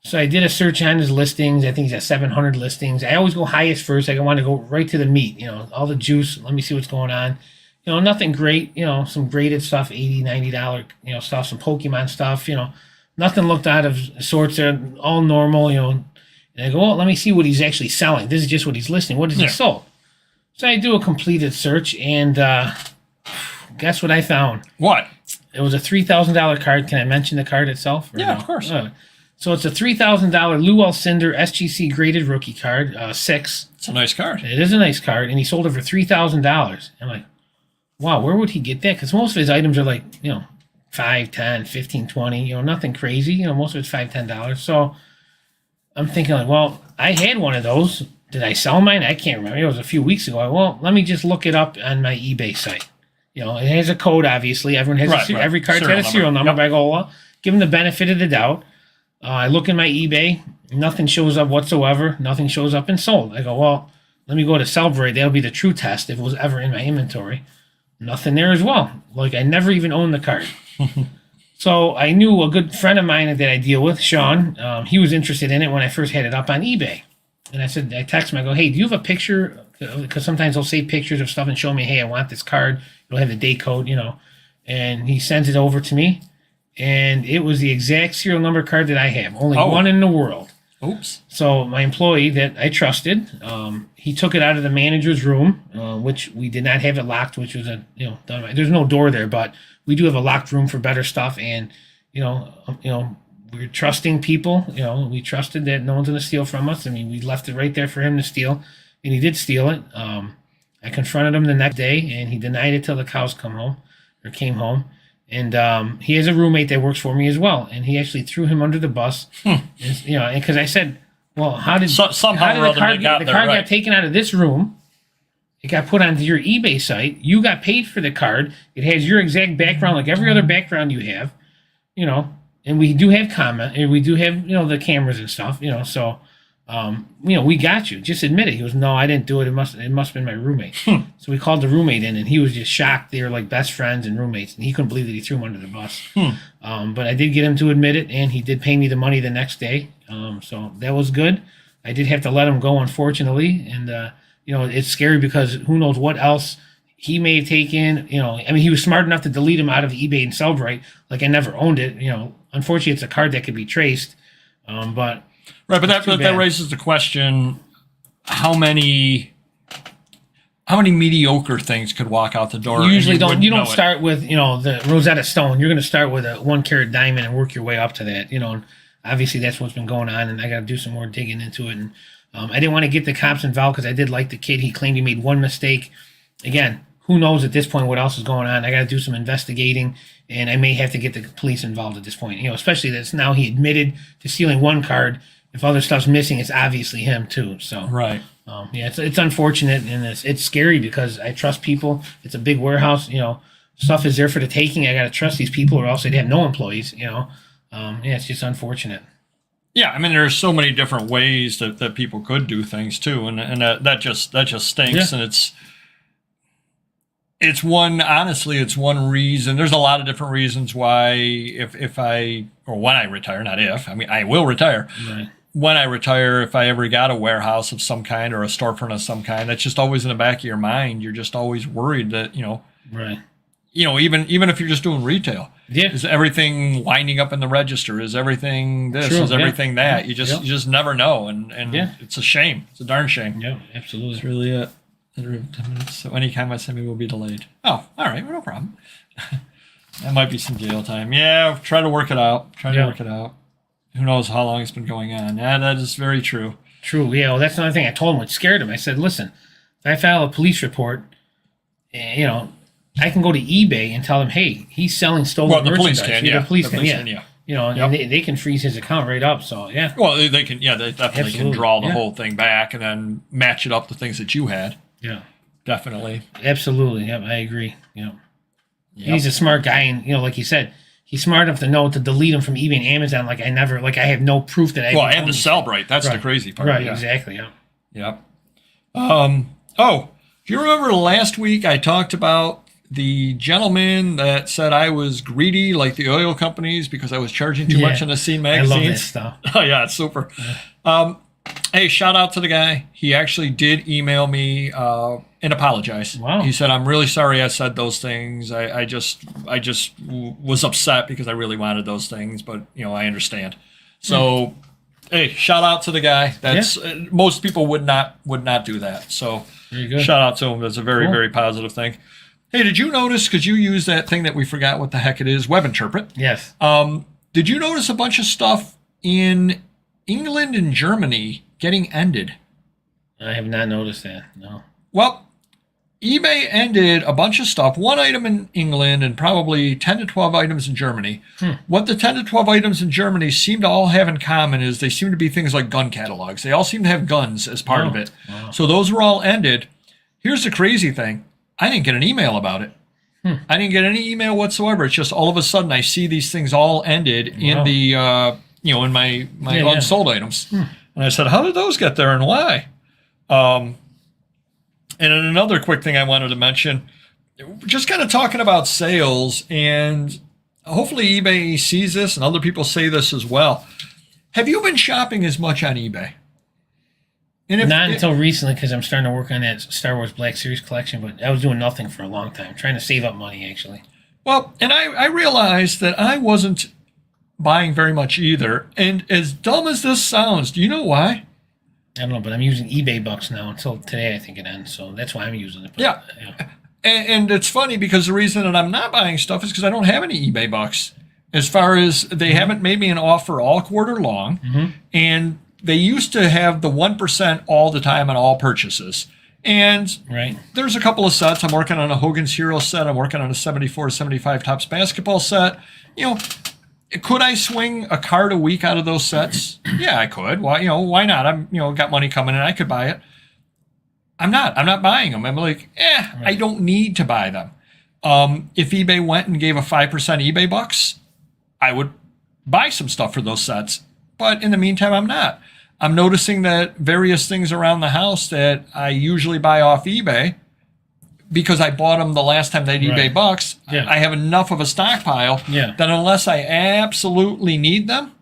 So I did a search on his listings. I think he's got 700 listings. I always go highest first. I want to go right to the meat, all the juice. Let me see what's going on. Nothing great, some graded stuff, $80, $90, stuff, some Pokemon stuff, nothing looked out of sorts. They're all normal, And I go, well, let me see what he's actually selling. This is just what he's listing. What has he sold? So I do a completed search, and guess what I found? What? It was a $3,000 card. Can I mention the card itself? Yeah, of course. So it's a $3,000 Lou Alcindor SGC graded rookie card, 6. It's a nice card. It is a nice card, and he sold it for $3,000. I'm like, wow, where would he get that? Because most of his items are like, $5, $10, $15, $20, nothing crazy. Most of it's $5, $10. So I'm thinking like, well, I had one of those. Did I sell mine? I can't remember. It was a few weeks ago. Well, let me just look it up on my eBay site. It has a code, obviously. Everyone has every card's got a serial number. But I go, well, give him the benefit of the doubt. I look in my eBay. Nothing shows up whatsoever. Nothing shows up in sold. I go, well, let me go to Celebrate. That'll be the true test if it was ever in my inventory. Nothing there as well. Like I never even owned the card. So I knew a good friend of mine that I deal with, Sean. He was interested in it when I first had it up on eBay. And I text him, I go, hey, do you have a picture? Because sometimes they'll save pictures of stuff and show me, hey, I want this card. It'll have the day code, And he sends it over to me. And it was the exact serial number card that I have. Only one in the world. Oops. So my employee that I trusted, he took it out of the manager's room, which we did not have it locked, which was there's no door there, but we do have a locked room for better stuff. And, we're trusting people, we trusted that no one's going to steal from us. I mean, we left it right there for him to steal, and he did steal it. I confronted him the next day, and he denied it till the cows came home. And he has a roommate that works for me as well, and he actually threw him under the bus. And, you know, because I said, "Well, how did somehow the car got taken out of this room? It got put onto your eBay site. You got paid for the card. It has your exact background, like every other background you have, you know. And we do have comment, and we do have, you know, the cameras and stuff, you know. So, you know, we got you. Just admit it." He goes, "No, I didn't do it. It must have been my roommate." So we called the roommate in, and he was just shocked. They were like best friends and roommates, and he couldn't believe that he threw him under the bus. But I did get him to admit it, and he did pay me the money the next day. So that was good. I did have to let him go, unfortunately, and you know, it's scary because who knows what else he may have taken. You know, I mean, he was smart enough to delete him out of eBay and Sellbrite. Like, I never owned it. You know, unfortunately, it's a card that could be traced. But right, but that raises the question: how many mediocre things could walk out the door? You usually don't. You don't start with, you know, the Rosetta Stone. You're going to start with a 1 carat diamond and work your way up to that. You know, and obviously that's what's been going on, and I got to do some more digging into it. And I didn't want to get the cops involved because I did like the kid. He claimed he made one mistake. Again, who knows at this point what else is going on? I got to do some investigating, and I may have to get the police involved at this point. You know, especially that now he admitted to stealing one card. If other stuff's missing, it's obviously him too. So right, yeah, it's unfortunate, and it's scary because I trust people. It's a big warehouse. You know, stuff is there for the taking. I got to trust these people, or else they'd have no employees. You know, yeah, it's just unfortunate. Yeah, I mean, there's so many different ways that people could do things too, and that just stinks. Yeah. And it's one reason. There's a lot of different reasons why when I retire, not if, I mean, I will retire. Right. When I retire, if I ever got a warehouse of some kind or a storefront of some kind, that's just always in the back of your mind. You're just always worried that, you know, right. You know, even if you're just doing retail, yeah, is everything winding up in the register? Is everything this? True, is everything that? You just never know, and yeah. It's a shame. It's a darn shame. Yeah, absolutely. That's really it. 10 minutes. So any comments I will be delayed. Oh, all right, well, no problem. That might be some jail time. Yeah, try to work it out. Who knows how long it's been going on? Yeah, that is very true. True. Yeah, well, that's another thing I told him. What scared him. I said, listen, if I file a police report, you know, I can go to eBay and tell them, hey, he's selling stolen merchandise. The police can, yeah. You know, and they can freeze his account right up. So, yeah. Well, they can, yeah, they definitely can draw the whole thing back and then match it up to things that you had. Yeah. Definitely. Absolutely. Yeah, I agree. Yeah. He's a smart guy. And, you know, like you said, he's smart enough to know to delete them from eBay and Amazon. Like, I have no proof that I. Well, and the Sellbrite. That's the crazy part. Right, exactly. Yeah. Yep. Oh, do you remember last week I talked about the gentleman that said I was greedy like the oil companies because I was charging too much on the Scene magazines? I love that stuff. Oh, yeah, it's super. Yeah. Hey, shout out to the guy. He actually did email me and apologize. Wow. He said, I'm really sorry I said those things. I just was upset because I really wanted those things, but, you know, I understand. So, hey, shout out to the guy. That's most people would not do that. So, shout out to him. That's a very, very positive thing. Hey, did you notice, because you use that thing that we forgot what the heck it is, Web Interpret? Yes. Did you notice a bunch of stuff in England and Germany getting ended? I have not noticed that, no. Well, eBay ended a bunch of stuff, one item in England and probably 10 to 12 items in Germany. What the 10 to 12 items in Germany seem to all have in common is they seem to be things like gun catalogs. They all seem to have guns as part of it. Wow. So those were all ended. Here's the crazy thing. I didn't get an email about it. I didn't get any email whatsoever. It's just all of a sudden I see these things all ended in the, in my unsold items. And I said, how did those get there and why? And then another quick thing I wanted to mention, just kind of talking about sales, and hopefully eBay sees this and other people say this as well. Have you been shopping as much on eBay? Not until recently, because I'm starting to work on that Star Wars Black Series collection, but I was doing nothing for a long time, trying to save up money, actually. Well, and I realized that I wasn't buying very much either. And as dumb as this sounds, do you know why? I don't know, but I'm using eBay bucks now until today, I think it ends. So that's why I'm using it. But, yeah. And it's funny because the reason that I'm not buying stuff is because I don't have any eBay bucks. As far as they haven't made me an offer all quarter long. And they used to have the 1% all the time on all purchases. And Right. there's a couple of sets. I'm working on a Hogan's Hero set. I'm working on a 74-75 Topps basketball set. You know, could I swing a card a week out of those sets? Yeah, I could. Why? Why not? I'm got money coming in. I could buy it. I'm not buying them. I'm like, I don't need to buy them. If eBay went and gave a 5% eBay bucks, I would buy some stuff for those sets. But in the meantime, I'm not. I'm noticing that various things around the house that I usually buy off eBay, because I bought them the last time they had eBay bucks, I have enough of a stockpile that unless I absolutely need them,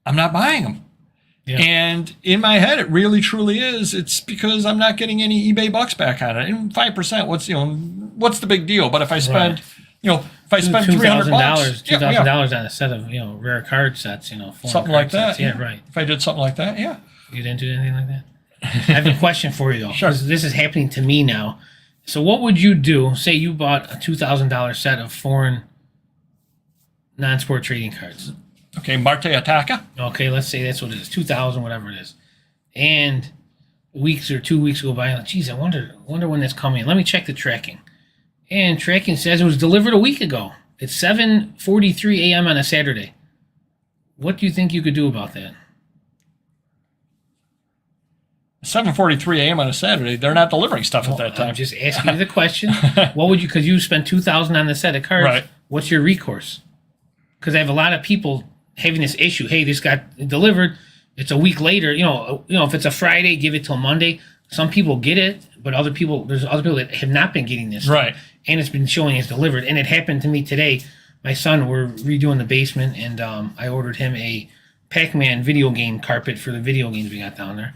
I'm not buying them. Yeah. And in my head, it really truly is. It's because I'm not getting any eBay bucks back on it. And 5%, what's the big deal? But if I spend, if I spend $300, $2,000 on a set of rare card sets, something like that. Sets. Yeah, right. If I did something like that, You didn't do anything like that? I have a question for you though. Sure. This is happening to me now. So what would you do? Say you bought a $2,000 set of foreign non-sport trading cards. Okay, Marte Ataka. Okay, let's say that's what it is, 2,000, whatever it is. And weeks or 2 weeks go by, like, geez, I wonder when that's coming. Let me check the tracking. And tracking says it was delivered a week ago. It's 7:43 a.m. on a Saturday. What do you think you could do about that? 7:43 a.m. on a Saturday. They're not delivering stuff at that time. I'm just asking you the question. What would you? Because you spent $2,000 on the set of cards. Right. What's your recourse? Because I have a lot of people having this issue. Hey, this got delivered. It's a week later. If it's a Friday, give it till Monday. Some people get it, but there's other people that have not been getting this. Right. And it's been showing it's delivered. And it happened to me today. My son, we're redoing the basement, and I ordered him a Pac-Man video game carpet for the video games we got down there.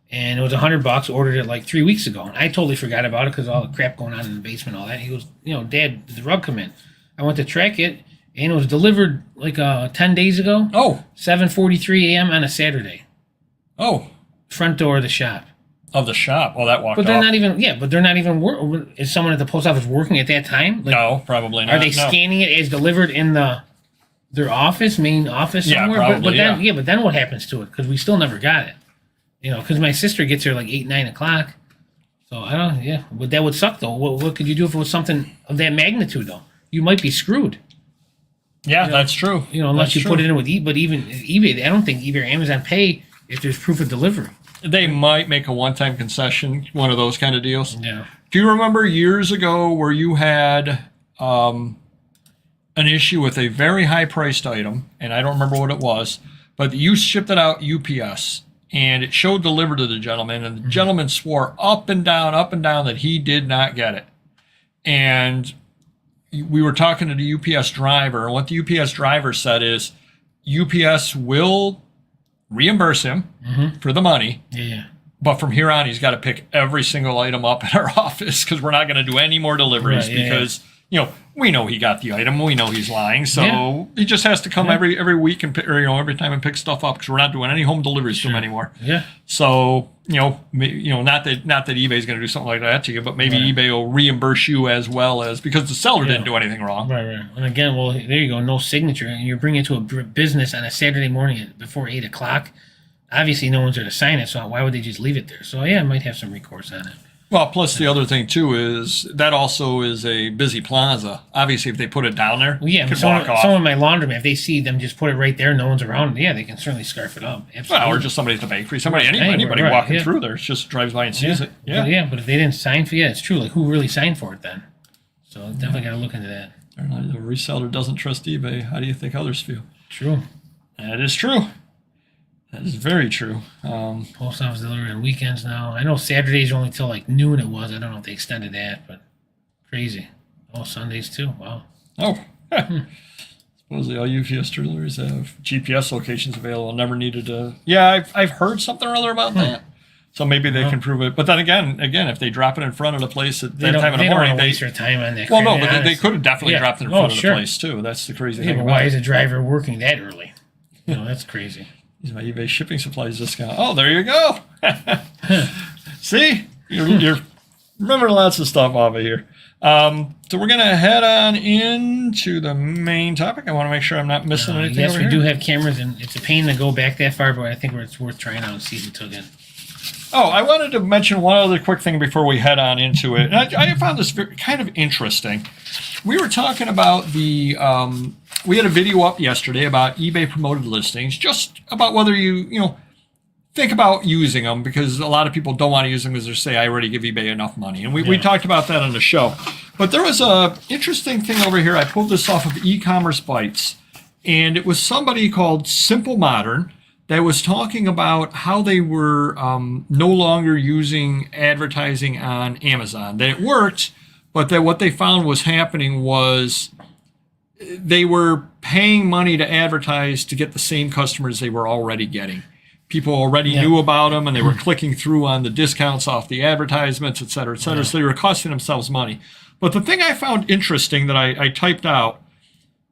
And it was $100. Ordered it like 3 weeks ago. And I totally forgot about it because all the crap going on in the basement, all that. He goes, Dad, did the rug come in? I went to track it, and it was delivered like 10 days ago. Oh. 7:43 a.m. on a Saturday. Oh. Front door of the shop. Of the shop. Oh, that walked But they're off. not even, but they're not even, is someone at the post office working at that time? Like, No, probably not. Are they scanning it as delivered in their office, main office somewhere? Yeah, probably, but then what happens to it? Because we still never got it. Because my sister gets here like 8, 9 o'clock. So I don't, but that would suck though. What could you do if it was something of that magnitude though? You might be screwed. Yeah, that's true. Unless you put it in with eBay. But even eBay, I don't think eBay or Amazon pay if there's proof of delivery. They might make a one-time concession, one of those kind of deals. Yeah. Do you remember years ago where you had an issue with a very high-priced item, and I don't remember what it was, but you shipped it out UPS, and it showed delivered to the gentleman, and the gentleman swore up and down that he did not get it. And we were talking to the UPS driver, and what the UPS driver said is UPS will reimburse him for the money. Yeah. But from here on, he's got to pick every single item up at our office because we're not going to do any more deliveries because, we know he got the item. We know he's lying. So he just has to come every week and every time and pick stuff up because we're not doing any home deliveries to him anymore. Yeah. So, not that eBay's going to do something like that to you, but maybe eBay will reimburse you as well as because the seller didn't do anything wrong. Right. And again, well, there you go. No signature. And you're bringing it to a business on a Saturday morning before 8 o'clock. Obviously, no one's there to sign it, so why would they just leave it there? So, I might have some recourse on it. Well, plus the other thing, too, is that also is a busy plaza. Obviously, if they put it down there, you can walk off. Someone in my laundromat, if they see them just put it right there, no one's around, they can certainly scarf it up. Absolutely. Well, or just somebody at the bakery, anybody walking through there just drives by and sees it. Yeah. But if they didn't sign for it, it's true. Like, who really signed for it then? So, definitely got to look into that. The reseller doesn't trust eBay. How do you think others feel? True. That is true. That is very true. Post office delivery on weekends now. I know Saturdays are only till like noon it was. I don't know if they extended that, but crazy. Oh, Sundays too. Wow. Oh. Supposedly all UPS deliveries have GPS locations available. Never needed to. Yeah, I've heard something or other about that. So maybe they can prove it. But then again, if they drop it in front of the place at that time in the morning, they waste their time on that. Well, no, but they could have definitely dropped it in front of the place too. That's the crazy thing. But why is a driver working that early? That's crazy. Use my eBay shipping supplies discount. Oh, there you go. See, you're remembering lots of stuff off of here. So we're gonna head on into the main topic. I want to make sure I'm not missing anything. Yes, over we here. do have cameras, and it's a pain to go back that far, but I think it's worth trying out and see if it took it. Oh, I wanted to mention one other quick thing before we head on into it. And I found this kind of interesting. We were talking about we had a video up yesterday about eBay promoted listings, just about whether you think about using them, because a lot of people don't want to use them because they say, I already give eBay enough money. And we talked about that on the show. But there was a interesting thing over here. I pulled this off of E-commerce Bites, and it was somebody called Simple Modern that was talking about how they were no longer using advertising on Amazon. That it worked, but that what they found was happening was they were paying money to advertise to get the same customers they were already getting. People already knew about them, and they were clicking through on the discounts off the advertisements, et cetera, et cetera. Yeah. So they were costing themselves money. But the thing I found interesting that I typed out,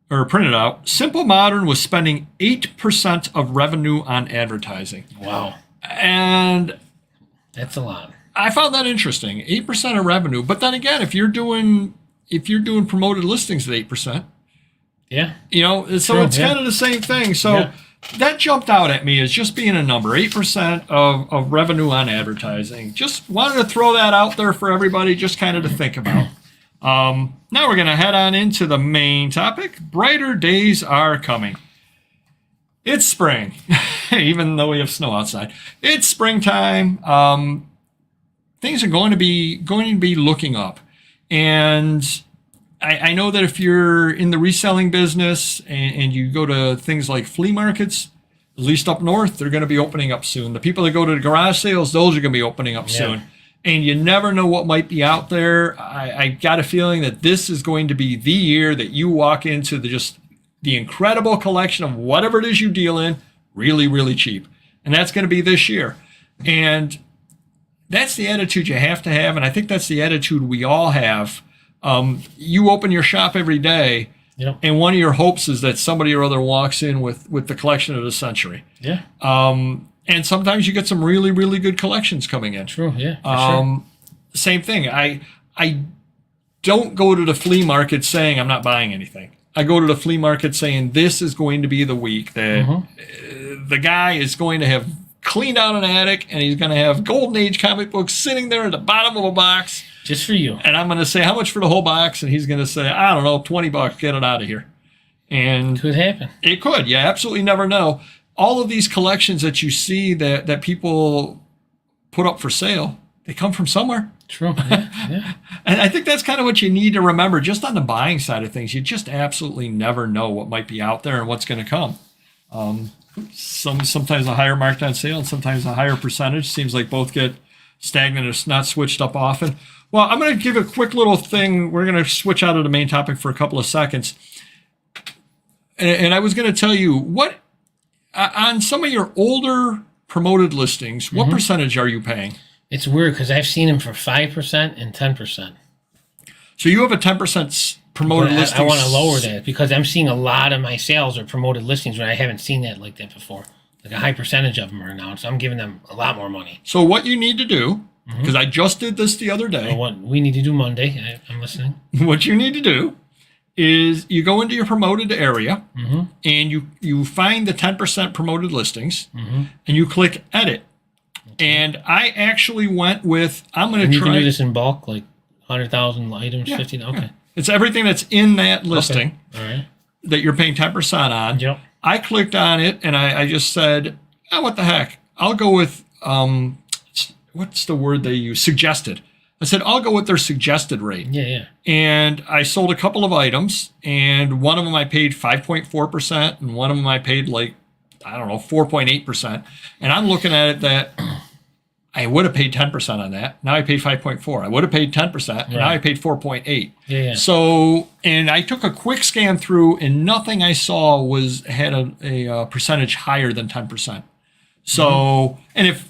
or printed out, Simple Modern was spending 8% of revenue on advertising. Wow. And that's a lot. I found that interesting. 8% of revenue. But then again, if you're doing promoted listings at 8%, yeah. So it's kind of the same thing. So that jumped out at me as just being a number, 8% of revenue on advertising. Just wanted to throw that out there for everybody, just kind of to think about. Now we're going to head on into the main topic. Brighter days are coming. It's spring, even though we have snow outside. It's springtime. Things are going to be looking up. And I know that if you're in the reselling business and you go to things like flea markets, at least up north, they're going to be opening up soon. The people that go to the garage sales, those are going to be opening up soon. And you never know what might be out there. I got a feeling that this is going to be the year that you walk into the incredible collection of whatever it is you deal in really, really cheap. And that's going to be this year. And that's the attitude you have to have. And I think that's the attitude we all have. You open your shop every day, and one of your hopes is that somebody or other walks in with the collection of the century. Yeah. And sometimes you get some really, really good collections coming in. True, yeah. Sure. Same thing. I don't go to the flea market saying I'm not buying anything. I go to the flea market saying this is going to be the week that the guy is going to have cleaned out an attic, and he's going to have Golden Age comic books sitting there at the bottom of a box. Just for you. And I'm going to say, how much for the whole box? And he's going to say, I don't know, $20, get it out of here. And could happen. It could. You absolutely never know. All of these collections that you see that people put up for sale, they come from somewhere. True. Yeah. And I think that's kind of what you need to remember. Just on the buying side of things, you just absolutely never know what might be out there and what's going to come. Sometimes a higher marked on sale and sometimes a higher percentage. Seems like both get stagnant. It's not switched up often. Well, I'm going to give a quick little thing. We're going to switch out of the main topic for a couple of seconds. And I was going to tell you, what on some of your older promoted listings, what percentage are you paying? It's weird because I've seen them for 5% and 10%. So you have a 10% promoted listings. I want to lower that because I'm seeing a lot of my sales are promoted listings when I haven't seen that like that before. Like a high percentage of them are now, so I'm giving them a lot more money. So what you need to do, because I just did this the other day. What we need to do Monday, I'm listening. What you need to do is you go into your promoted area and you find the 10% promoted listings and you click edit. And I actually went with, I'm going to try. You can do this in bulk, like 100,000 items, 50. Okay. Yeah. It's everything that's in that listing that you're paying 10% on. Yep. I clicked on it and I just said, what the heck? I'll go with, what's the word they use? Suggested. I said, I'll go with their suggested rate. Yeah. And I sold a couple of items, and one of them I paid 5.4%, and one of them I paid 4.8%. And I'm looking at it that I would have paid 10% on that. Now I paid 5.4. I would have paid 10%. And now I paid 4.8. Yeah. So, and I took a quick scan through, and nothing I saw had a percentage higher than 10%. So, and if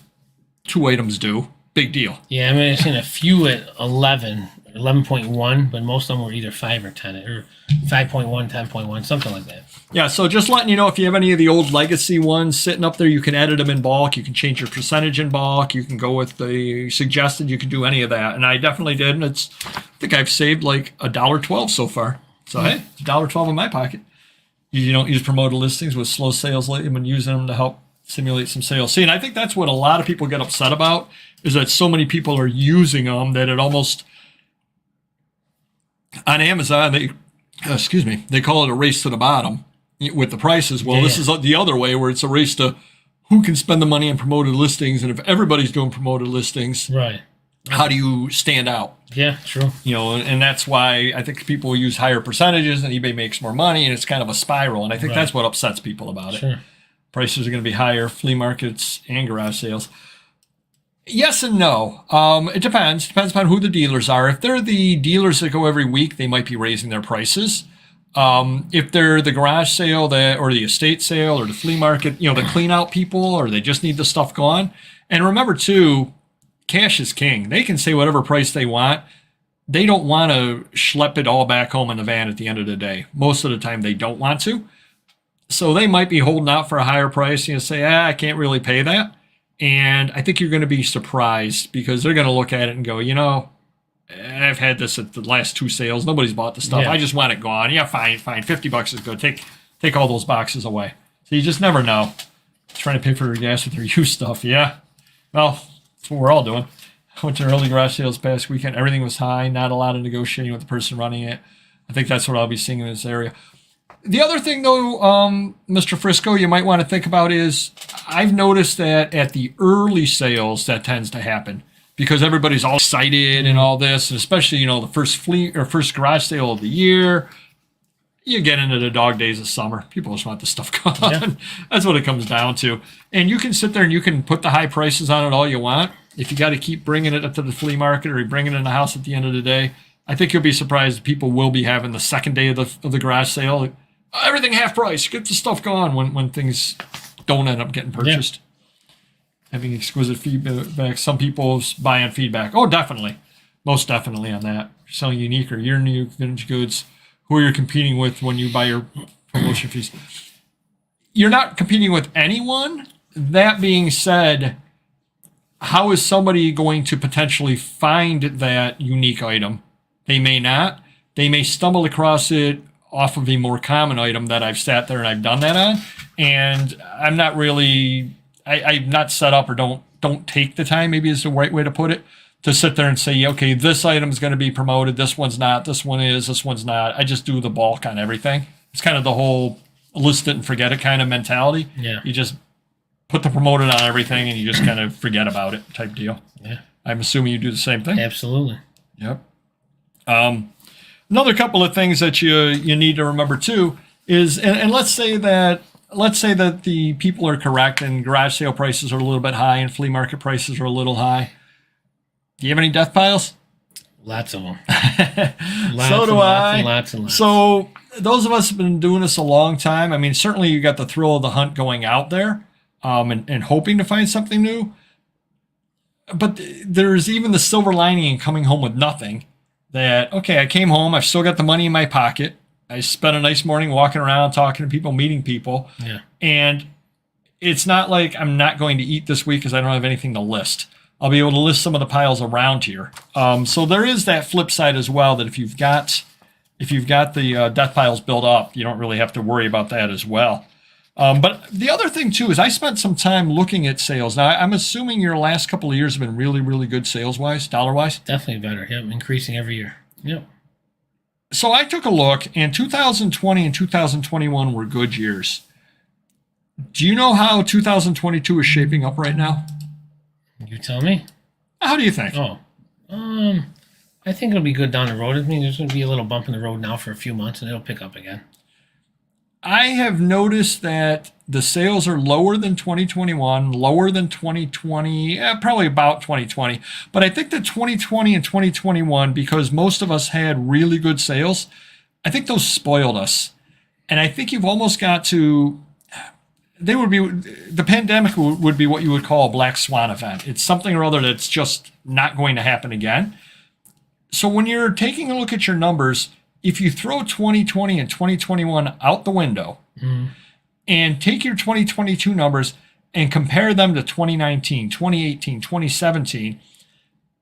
2 items do, big deal. Yeah, I mean, I've seen a few at 11, 11.1, but most of them were either 5 or 10, or 5.1, 10.1, something like that. Yeah, so just letting you know, if you have any of the old legacy ones sitting up there, you can edit them in bulk. You can change your percentage in bulk. You can go with the suggested. You can do any of that. And I definitely did. And I think I've saved like $1.12 so far. So, hey, it's $1.12 in my pocket. You don't use promoted listings with slow sales lately. I've been using them to help simulate some sales. See, and I think that's what a lot of people get upset about, is that so many people are using them that it almost, on Amazon, they call it a race to the bottom with the prices. Well, this is the other way, where it's a race to who can spend the money on promoted listings. And if everybody's doing promoted listings, right, how do you stand out? Yeah, true. You know, and that's why I think people use higher percentages and eBay makes more money, and it's kind of a spiral. And I think that's what upsets people about it. Prices are going to be higher, flea markets and garage sales. Yes and no. It depends. Depends upon who the dealers are. If they're the dealers that go every week, they might be raising their prices. If they're the garage sale or the estate sale or the flea market, you know, the clean out people, or they just need the stuff gone. And remember too, cash is king. They can say whatever price they want. They don't want to schlep it all back home in the van at the end of the day. Most of the time they don't want to. So they might be holding out for a higher price. You know, say, I can't really pay that. And I think you're going to be surprised, because they're going to look at it and go, you know, I've had this at the last 2 sales. Nobody's bought the stuff. I just want it gone. Yeah, fine. $50 is good. Take all those boxes away. So you just never know. Trying to pay for your gas with your used stuff. Yeah. Well, that's what we're all doing. I went to early garage sales past weekend. Everything was high. Not a lot of negotiating with the person running it. I think that's what I'll be seeing in this area. The other thing, though, Mr. Frisco, you might want to think about is, I've noticed that at the early sales, that tends to happen, because everybody's all excited and all this, and especially, you know, the first garage sale of the year. You get into the dog days of summer. People just want the stuff gone. Yeah. That's what it comes down to. And you can sit there and you can put the high prices on it all you want. If you got to keep bringing it up to the flea market, or you bring it in the house at the end of the day, I think you'll be surprised. People will be having the second day of the garage sale, everything half price. Get the stuff gone when things don't end up getting purchased. Yeah. Having exquisite feedback. Some people buy on feedback. Oh, definitely. Most definitely on that. You're selling unique or your new vintage goods. Who you're competing with when you buy your promotion fees. You're not competing with anyone. That being said, how is somebody going to potentially find that unique item? They may not. They may stumble across it off of a more common item that I've sat there and I've done that on. And I'm not really, I'm not set up, or don't take the time, maybe is the right way to put it, to sit there and say, okay, this item is going to be promoted. This one's not. This one is. This one's not. I just do the bulk on everything. It's kind of the whole list it and forget it kind of mentality. Yeah. You just put the promoted on everything and you just kind of forget about it type deal. Yeah. I'm assuming you do the same thing. Absolutely. Yep. Another couple of things that you need to remember too is, and let's say that the people are correct and garage sale prices are a little bit high and flea market prices are a little high. Do you have any death piles? Lots of them. So do I. Lots and lots. So those of us have been doing this a long time. I mean, certainly you got the thrill of the hunt going out there and hoping to find something new. But there's even the silver lining in coming home with nothing. That, okay, I came home. I've still got the money in my pocket. I spent a nice morning walking around, talking to people, meeting people. Yeah. And it's not like I'm not going to eat this week because I don't have anything to list. I'll be able to list some of the piles around here. So there is that flip side as well, that if you've got the death piles built up, you don't really have to worry about that as well. But the other thing too is I spent some time looking at sales. Now I'm assuming your last couple of years have been really, really good sales wise, dollar wise. Definitely better. Yep, increasing every year. Yep. So I took a look, and 2020 and 2021 were good years. Do you know how 2022 is shaping up right now? You tell me. How do you think? Oh, I think it'll be good down the road. I mean, there's going to be a little bump in the road now for a few months, and it'll pick up again. I have noticed that the sales are lower than 2021, lower than 2020, probably about 2020. But I think that 2020 and 2021, because most of us had really good sales, I think those spoiled us. And I think you've almost got to... the pandemic would be what you would call a black swan event. It's something or other that's just not going to happen again. So when you're taking a look at your numbers, if you throw 2020 and 2021 out the window and take your 2022 numbers and compare them to 2019, 2018, 2017,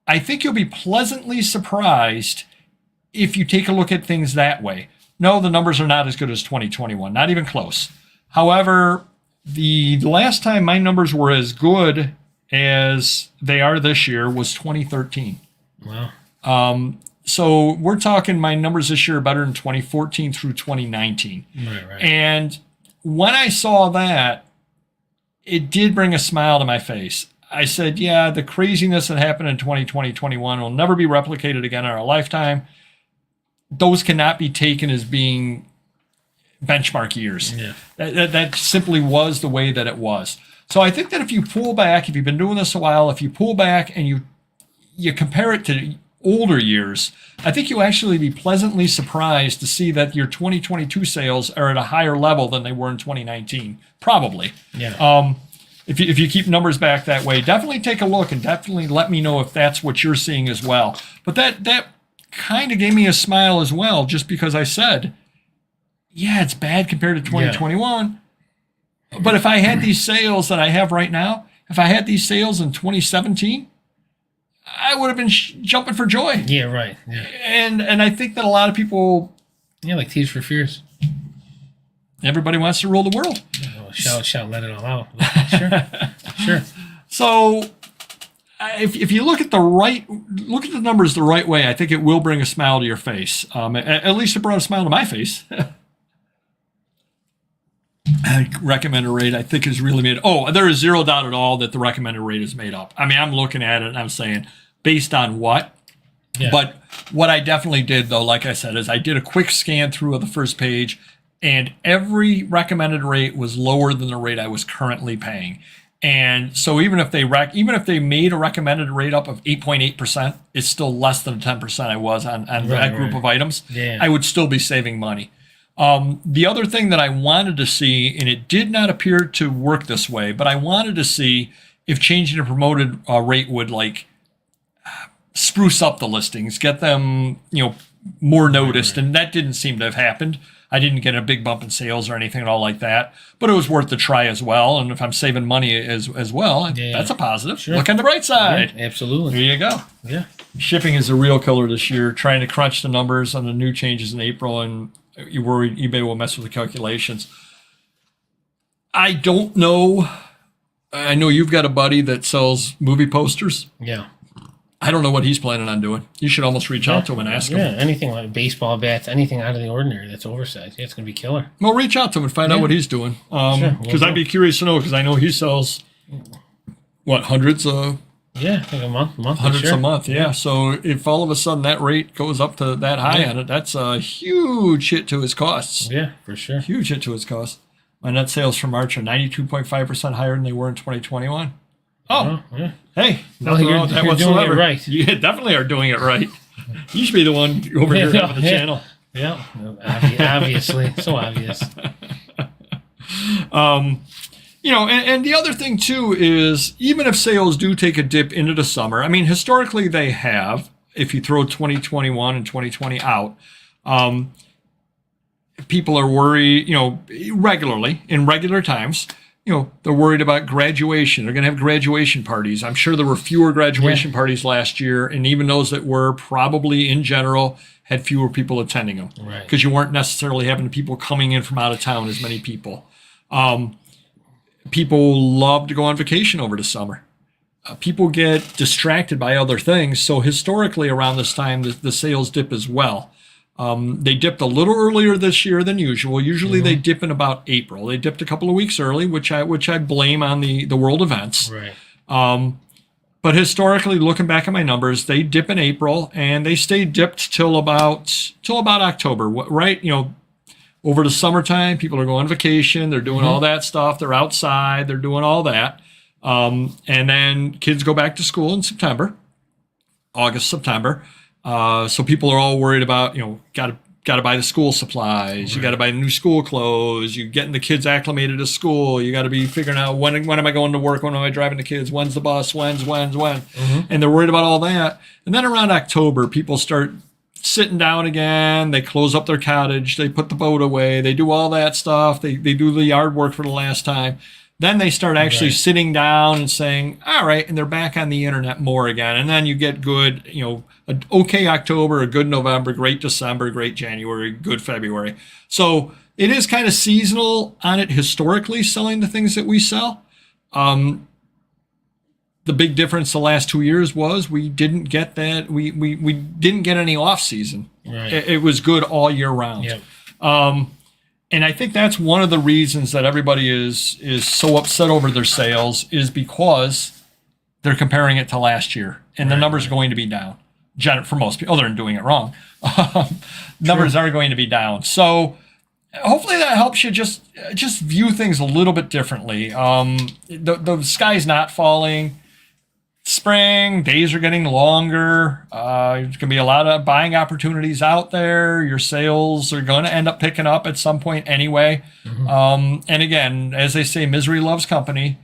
I think you'll be pleasantly surprised if you take a look at things that way. No, the numbers are not as good as 2021, not even close. However, The last time my numbers were as good as they are this year was 2013. Wow. So we're talking my numbers this year are better than 2014 through 2019. Right. And when I saw that, it did bring a smile to my face. I said, yeah, the craziness that happened in 2020, 21 will never be replicated again in our lifetime. Those cannot be taken as being benchmark years. Yeah. That simply was the way that it was. So I think that if you pull back, if you've been doing this a while, if you pull back and you compare it to older years, I think you'll actually be pleasantly surprised to see that your 2022 sales are at a higher level than they were in 2019. Probably. Yeah. If you keep numbers back that way, definitely take a look and definitely let me know if that's what you're seeing as well. But that kind of gave me a smile as well, just because I said, yeah, it's bad compared to 2021. Yeah. But if I had these sales that I have right now, if I had these sales in 2017, I would have been jumping for joy. Yeah, right. Yeah. And I think that a lot of people... Yeah, like Tears for Fears. Everybody wants to rule the world. Oh, shout, let it all out. Sure. So if you look at the numbers the right way, I think it will bring a smile to your face. At least it brought a smile to my face. Recommended rate, I think, is really made. Oh, there is zero doubt at all that the recommended rate is made up. I mean, I'm looking at it and I'm saying, based on what? Yeah. But what I definitely did, though, like I said, is I did a quick scan through of the first page, and every recommended rate was lower than the rate I was currently paying. And so even if they made a recommended rate up of 8.8%, it's still less than the 10% I was on that group of items. Yeah. I would still be saving money. The other thing that I wanted to see, and it did not appear to work this way, but I wanted to see if changing the promoted rate would spruce up the listings, get them, more noticed. And that didn't seem to have happened. I didn't get a big bump in sales or anything at all like that, but it was worth the try as well. And if I'm saving money as well, that's a positive. Sure. Look on the bright side. Yeah, absolutely. There you go. Yeah. Shipping is a real killer this year. Trying to crunch the numbers on the new changes in April, and you're worried eBay will mess with the calculations. I don't know. I know you've got a buddy that sells movie posters. Yeah. I don't know what he's planning on doing. You should almost reach out to him and ask him. Yeah, anything like baseball bats, anything out of the ordinary that's oversized. Yeah, it's going to be killer. Well, reach out to him and find out what he's doing. Because I'd be curious to know, because I know he sells, hundreds of... Yeah, like a month. Hundreds a month, yeah. So if all of a sudden that rate goes up to that high on it, that's a huge hit to his costs. Yeah, for sure. Huge hit to his costs. My net sales for March are 92.5% higher than they were in 2021. Oh, yeah. Hey, nothing wrong with that whatsoever. Doing it right. You definitely are doing it right. You should be the one over here having the channel. Yeah, obviously. So obvious. And the other thing, too, is even if sales do take a dip into the summer, I mean, historically they have, if you throw 2021 and 2020 out, people are worried, regularly, in regular times, they're worried about graduation. They're going to have graduation parties. I'm sure there were fewer graduation parties last year, and even those that were probably, in general, had fewer people attending them. Right. Because you weren't necessarily having people coming in from out of town, as many people. People love to go on vacation over the summer. People get distracted by other things. So historically, around this time, the sales dip as well. They dipped a little earlier this year than usual. Usually they dip in about April. They dipped a couple of weeks early, which I blame on the world events. Right. But historically, looking back at my numbers, they dip in April and they stay dipped till about October, right? Over the summertime, people are going on vacation. They're doing all that stuff. They're outside. They're doing all that. And then kids go back to school in August, September. So people are all worried about, got to buy the school supplies. Right. You got to buy new school clothes. You're getting the kids acclimated to school. You got to be figuring out when am I going to work? When am I driving the kids? When's the bus? When? And they're worried about all that. And then around October, people start sitting down again. They close up their cottage. They put the boat away. They do all that stuff. They do the yard work for the last time. Then they start actually sitting down and saying, all right, and they're back on the internet more again. And then you get good, an okay October, a good November, great December, great January, good February. So It is kind of seasonal on it historically, selling the things that we sell. The big difference the last 2 years was we didn't get that. We didn't get any off season. Right. It was good all year round. Yep. And I think that's one of the reasons that everybody is so upset over their sales, is because they're comparing it to last year, and the numbers are going to be down. For most people, other than doing it wrong, numbers are going to be down. So hopefully that helps you just view things a little bit differently. The sky's not falling. Spring, days are getting longer. There's going to be a lot of buying opportunities out there. Your sales are going to end up picking up at some point anyway. And again, as they say, misery loves company.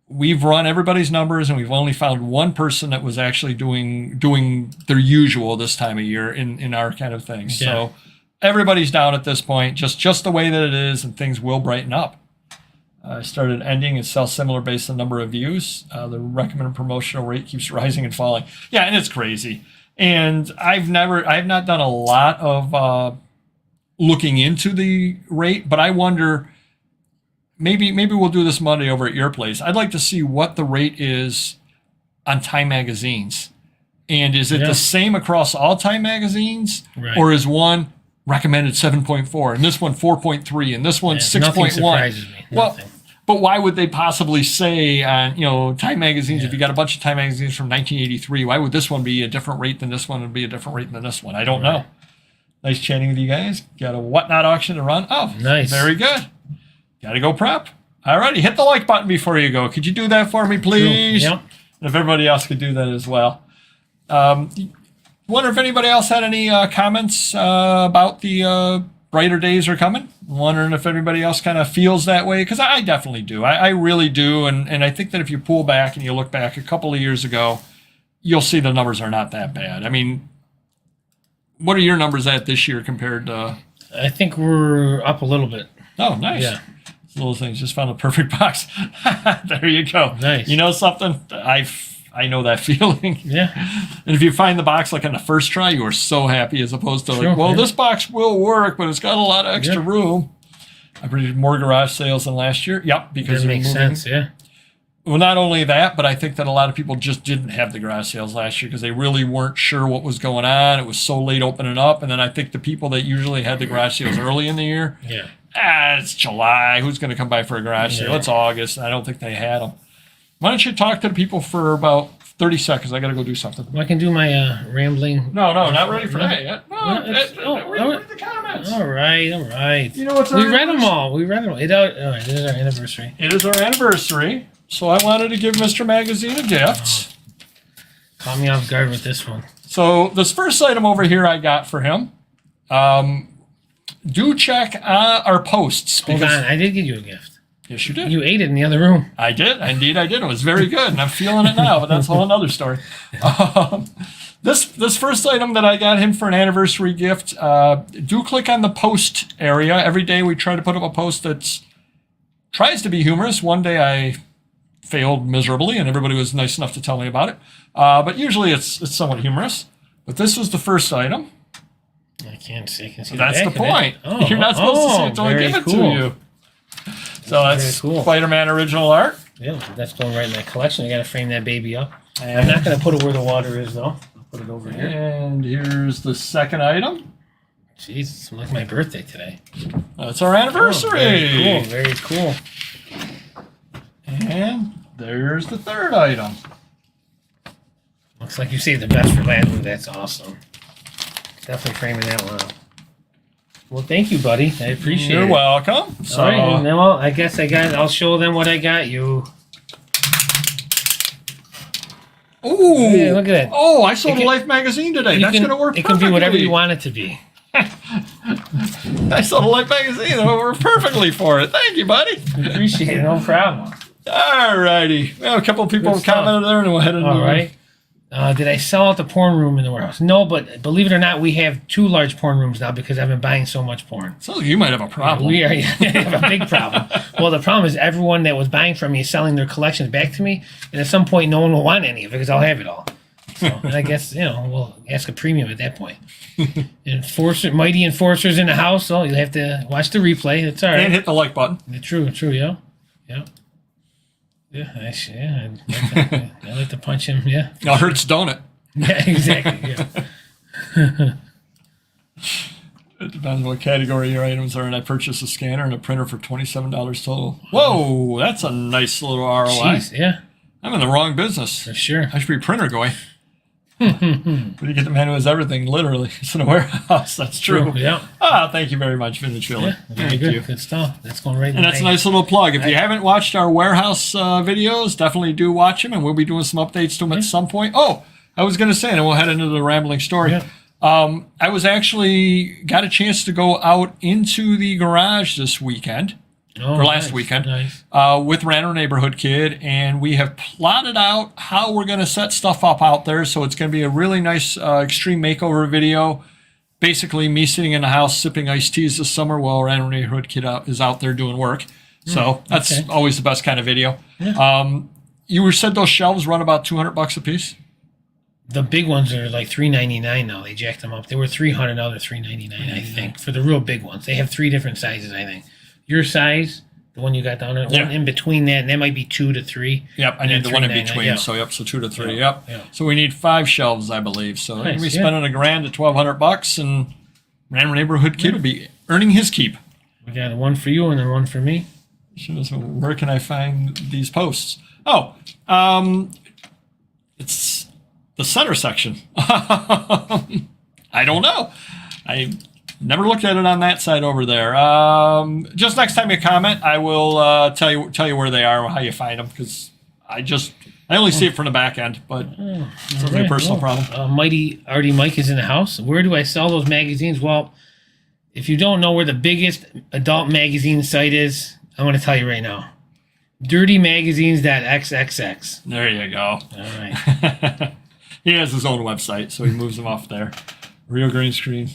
We've run everybody's numbers, and we've only found one person that was actually doing their usual this time of year in our kind of thing. Yeah. So everybody's down at this point, just the way that it is, and things will brighten up. I started ending and sell similar based on number of views. The recommended promotional rate keeps rising and falling. Yeah, and it's crazy. And I've not done a lot of looking into the rate, but I wonder, maybe we'll do this Monday over at your place. I'd like to see what the rate is on Time magazines. And is it the same across all Time magazines? Right. Or is one recommended 7.4 and this one 4.3 and this one 6.1? Nothing surprises me. Well, but why would they possibly say on, Time magazines, if you got a bunch of Time magazines from 1983, why would this one be a different rate than this one and be a different rate than this one? I don't know. Nice chatting with you guys. Got a whatnot auction to run. Oh, nice. Very good. Got to go prep. All righty. Hit the like button before you go. Could you do that for me, please? Yep. And if everybody else could do that as well. Wonder if anybody else had any comments about the brighter days are coming. Wondering if everybody else kind of feels that way, because I definitely do. I really do, and I think that if you pull back and you look back a couple of years ago, you'll see the numbers are not that bad. I mean, what are your numbers at this year compared to? I think we're up a little bit. Oh, nice. Yeah. Little things. Just found a perfect box. There you go. Nice. You know something? I know that feeling. Yeah. And if you find the box like on the first try, you are so happy, as opposed to this box will work, but it's got a lot of extra room. I predicted more garage sales than last year. Yep, because that makes sense. Yeah. Well, not only that, but I think that a lot of people just didn't have the garage sales last year because they really weren't sure what was going on. It was so late opening up, and then I think the people that usually had the garage sales early in the year, it's July. Who's going to come by for a garage sale? It's August. I don't think they had them. Why don't you talk to the people for about 30 seconds? I got to go do something. Well, I can do my rambling. No, not ready for that yet. Read the comments. All right. You know what's we read them all. All right, this is our anniversary. It is our anniversary, so I wanted to give Mr. Magazine a gift. Caught me off guard with this one. So this first item over here I got for him. Do check our posts. Hold on, I did give you a gift. Yes, you did. You ate it in the other room. I did. Indeed, I did. It was very good, and I'm feeling it now, but that's a whole other story. This first item that I got him for an anniversary gift, do click on the post area. Every day we try to put up a post that tries to be humorous. One day I failed miserably, and everybody was nice enough to tell me about it. But usually it's somewhat humorous. But this was the first item. I can't see. I can see That's the the back point. of it. You're not supposed to see it until I give it to you. So that's cool. Spider-Man original art. Yeah, that's going right in my collection. I got to frame that baby up. I'm not going to put it where the water is, though. I'll put it over here. And here's the second item. Jeez, it's like my birthday today. That's our anniversary. Oh, very cool. And there's the third item. Looks like you saved the best for last. Ooh, that's awesome. Definitely framing that one up. Well, thank you, buddy. I appreciate it. You're welcome. So, all right, well, I guess I'll show them what I got you. Ooh. Hey, look at that. Oh, I sold a Life magazine today. That's going to work perfectly. It can be whatever you want it to be. I sold a Life magazine. It'll work perfectly for it. Thank you, buddy. Appreciate it. No problem. All righty. Well, a couple of people have commented there, and we'll head into all right. Did I sell out the porn room in the warehouse? No, but believe it or not, we have 2 large porn rooms now because I've been buying so much porn. So you might have a problem. We have a big problem. Well, the problem is everyone that was buying from me is selling their collections back to me, and at some point, no one will want any of it because I'll have it all. So and I guess we'll ask a premium at that point. Mighty enforcers in the house. So you'll have to watch the replay. It's all right. And hit the like button. True. Yeah. I like to punch him. Yeah. It hurts, don't it? Yeah, exactly. Yeah. It depends what category your items are, and I purchased a scanner and a printer for $27 total. Whoa, that's a nice little ROI. Jeez, yeah. I'm in the wrong business. For sure. I should be Papergoy. But you get the man who has everything, literally. It's in a warehouse. That's true. Yeah. Thank you very much, Vintage Philly. Yeah, very good. Good stuff. That's going right in. And that's a nice little plug. If you haven't watched our warehouse videos, definitely do watch them, and we'll be doing some updates to them at some point. Oh, I was going to say, and we'll head into the rambling story. Yeah. I was actually got a chance to go out into the garage this weekend, or last weekend, with Random Neighborhood Kid, and we have plotted out how we're going to set stuff up out there. So it's going to be a really nice extreme makeover video. Basically, me sitting in the house sipping iced teas this summer while Random Neighborhood Kid is out there doing work. So that's always the best kind of video. Yeah. You said those shelves run about $200 a piece. The big ones are like $3.99 now. They jacked them up. They were $300, now they're $3.99, I think, for the real big ones. They have 3 different sizes, I think. Your size, the one you got down there, one in between that, and that might be 2 to 3. Yep, I need the one in between. Yeah. So 2 to 3. Yeah. Yep. Yeah. So we need 5 shelves, I believe. So nice, we're spending $1,000 to $1,200, and Random Neighborhood Kid will be earning his keep. We got one for you and then one for me. So where can I find these posts? Oh, it's the center section. I don't know. I never looked at it on that side over there. Just next time you comment, I will tell you where they are or how you find them, because I only see it from the back end, but it's a personal problem. Mighty Artie Mike is in the house. Where do I sell those magazines? Well, if you don't know where the biggest adult magazine site is, I'm going to tell you right now. DirtyMagazines.xxx. There you go. All right. He has his own website, so he moves them off there. Real green screen.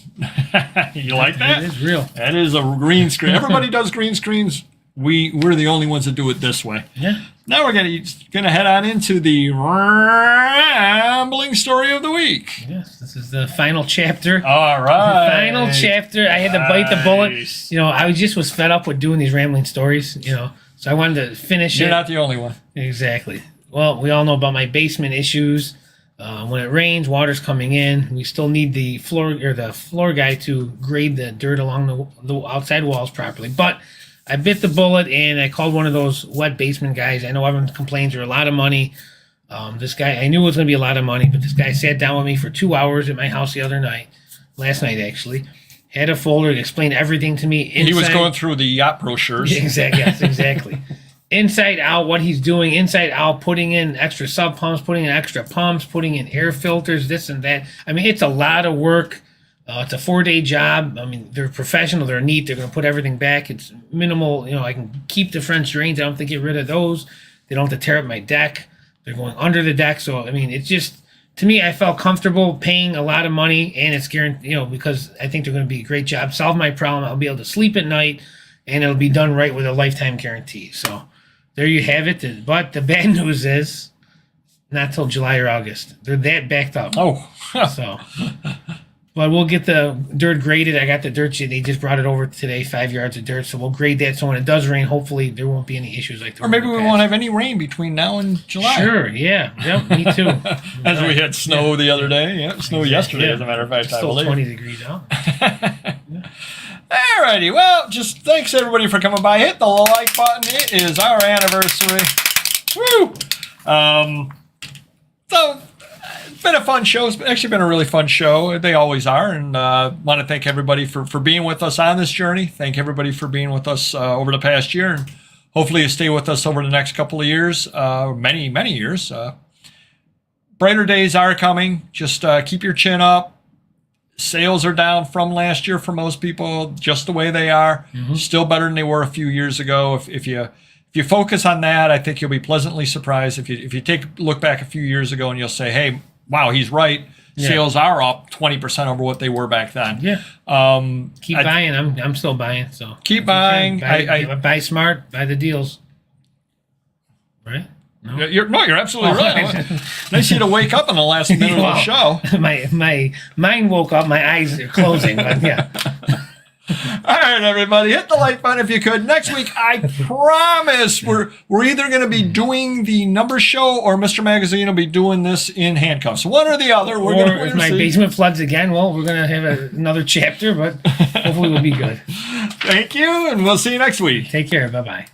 You like that? It is real. That is a green screen. Everybody does green screens. We're the only ones that do it this way. Yeah. Now we're gonna head on into the rambling story of the week. Yes, this is the final chapter. All right. The final chapter. I had to bite the bullet. I was fed up with doing these rambling stories. So I wanted to finish it. You're not the only one. Exactly. Well, we all know about my basement issues. When it rains, water's coming in. We still need the floor guy to grade the dirt along the outside walls properly. But I bit the bullet and I called one of those wet basement guys. I know everyone complains they're a lot of money. This guy, I knew it was going to be a lot of money, but this guy sat down with me for 2 hours at my house last night actually. Had a folder that explained everything to me. He was going through the yacht brochures. Exactly. Inside out, what he's doing, inside out, putting in extra sub pumps, putting in extra pumps, putting in air filters, this and that. I mean, it's a lot of work. It's a 4-day job. I mean, they're professional, they're neat, they're going to put everything back. It's minimal. I can keep the French drains. I don't have to get rid of those. They don't have to tear up my deck. They're going under the deck. So, I mean, it's just, to me, I felt comfortable paying a lot of money, and it's guaranteed, because I think they're going to be a great job. Solve my problem. I'll be able to sleep at night, and it'll be done right with a lifetime guarantee. So, there you have it. But the bad news is, not till July or August. They're that backed up. Oh. So, but we'll get the dirt graded. I got the dirt. They just brought it over today, 5 yards of dirt. So we'll grade that. So when it does rain, hopefully there won't be any issues like that. Or maybe we won't have any rain between now and July. Sure. Yeah. Yep. Me too. As we had snow the other day. Yeah. Snow yesterday, as a matter of fact. It's still 20 degrees out. Alrighty, well, just thanks everybody for coming by. Hit the like button. It is our anniversary. Woo! So it's been a fun show. It's actually been a really fun show. They always are, and want to thank everybody for being with us on this journey. Thank everybody for being with us over the past year, and hopefully you stay with us over the next couple of years, many years. Brighter days are coming. Just keep your chin up. Sales are down from last year for most people, just the way they are. Mm-hmm. Still better than they were a few years ago. If you focus on that, I think you'll be pleasantly surprised. If you look back a few years ago and you'll say, hey, wow, he's right. Yeah. Sales are up 20% over what they were back then. Yeah. Keep buying. I'm still buying. So keep buying. Buy smart. Buy the deals. Right. No? You're absolutely right. Nice of you to wake up in the last minute of the show. My mind woke up. My eyes are closing. But yeah. All right, everybody, hit the like button if you could. Next week, I promise we're either going to be doing the number show or Mr. Magazine will be doing this in handcuffs. One or the other. Or if my basement floods again, well, we're going to have another chapter, but hopefully we'll be good. Thank you, and we'll see you next week. Take care. Bye-bye.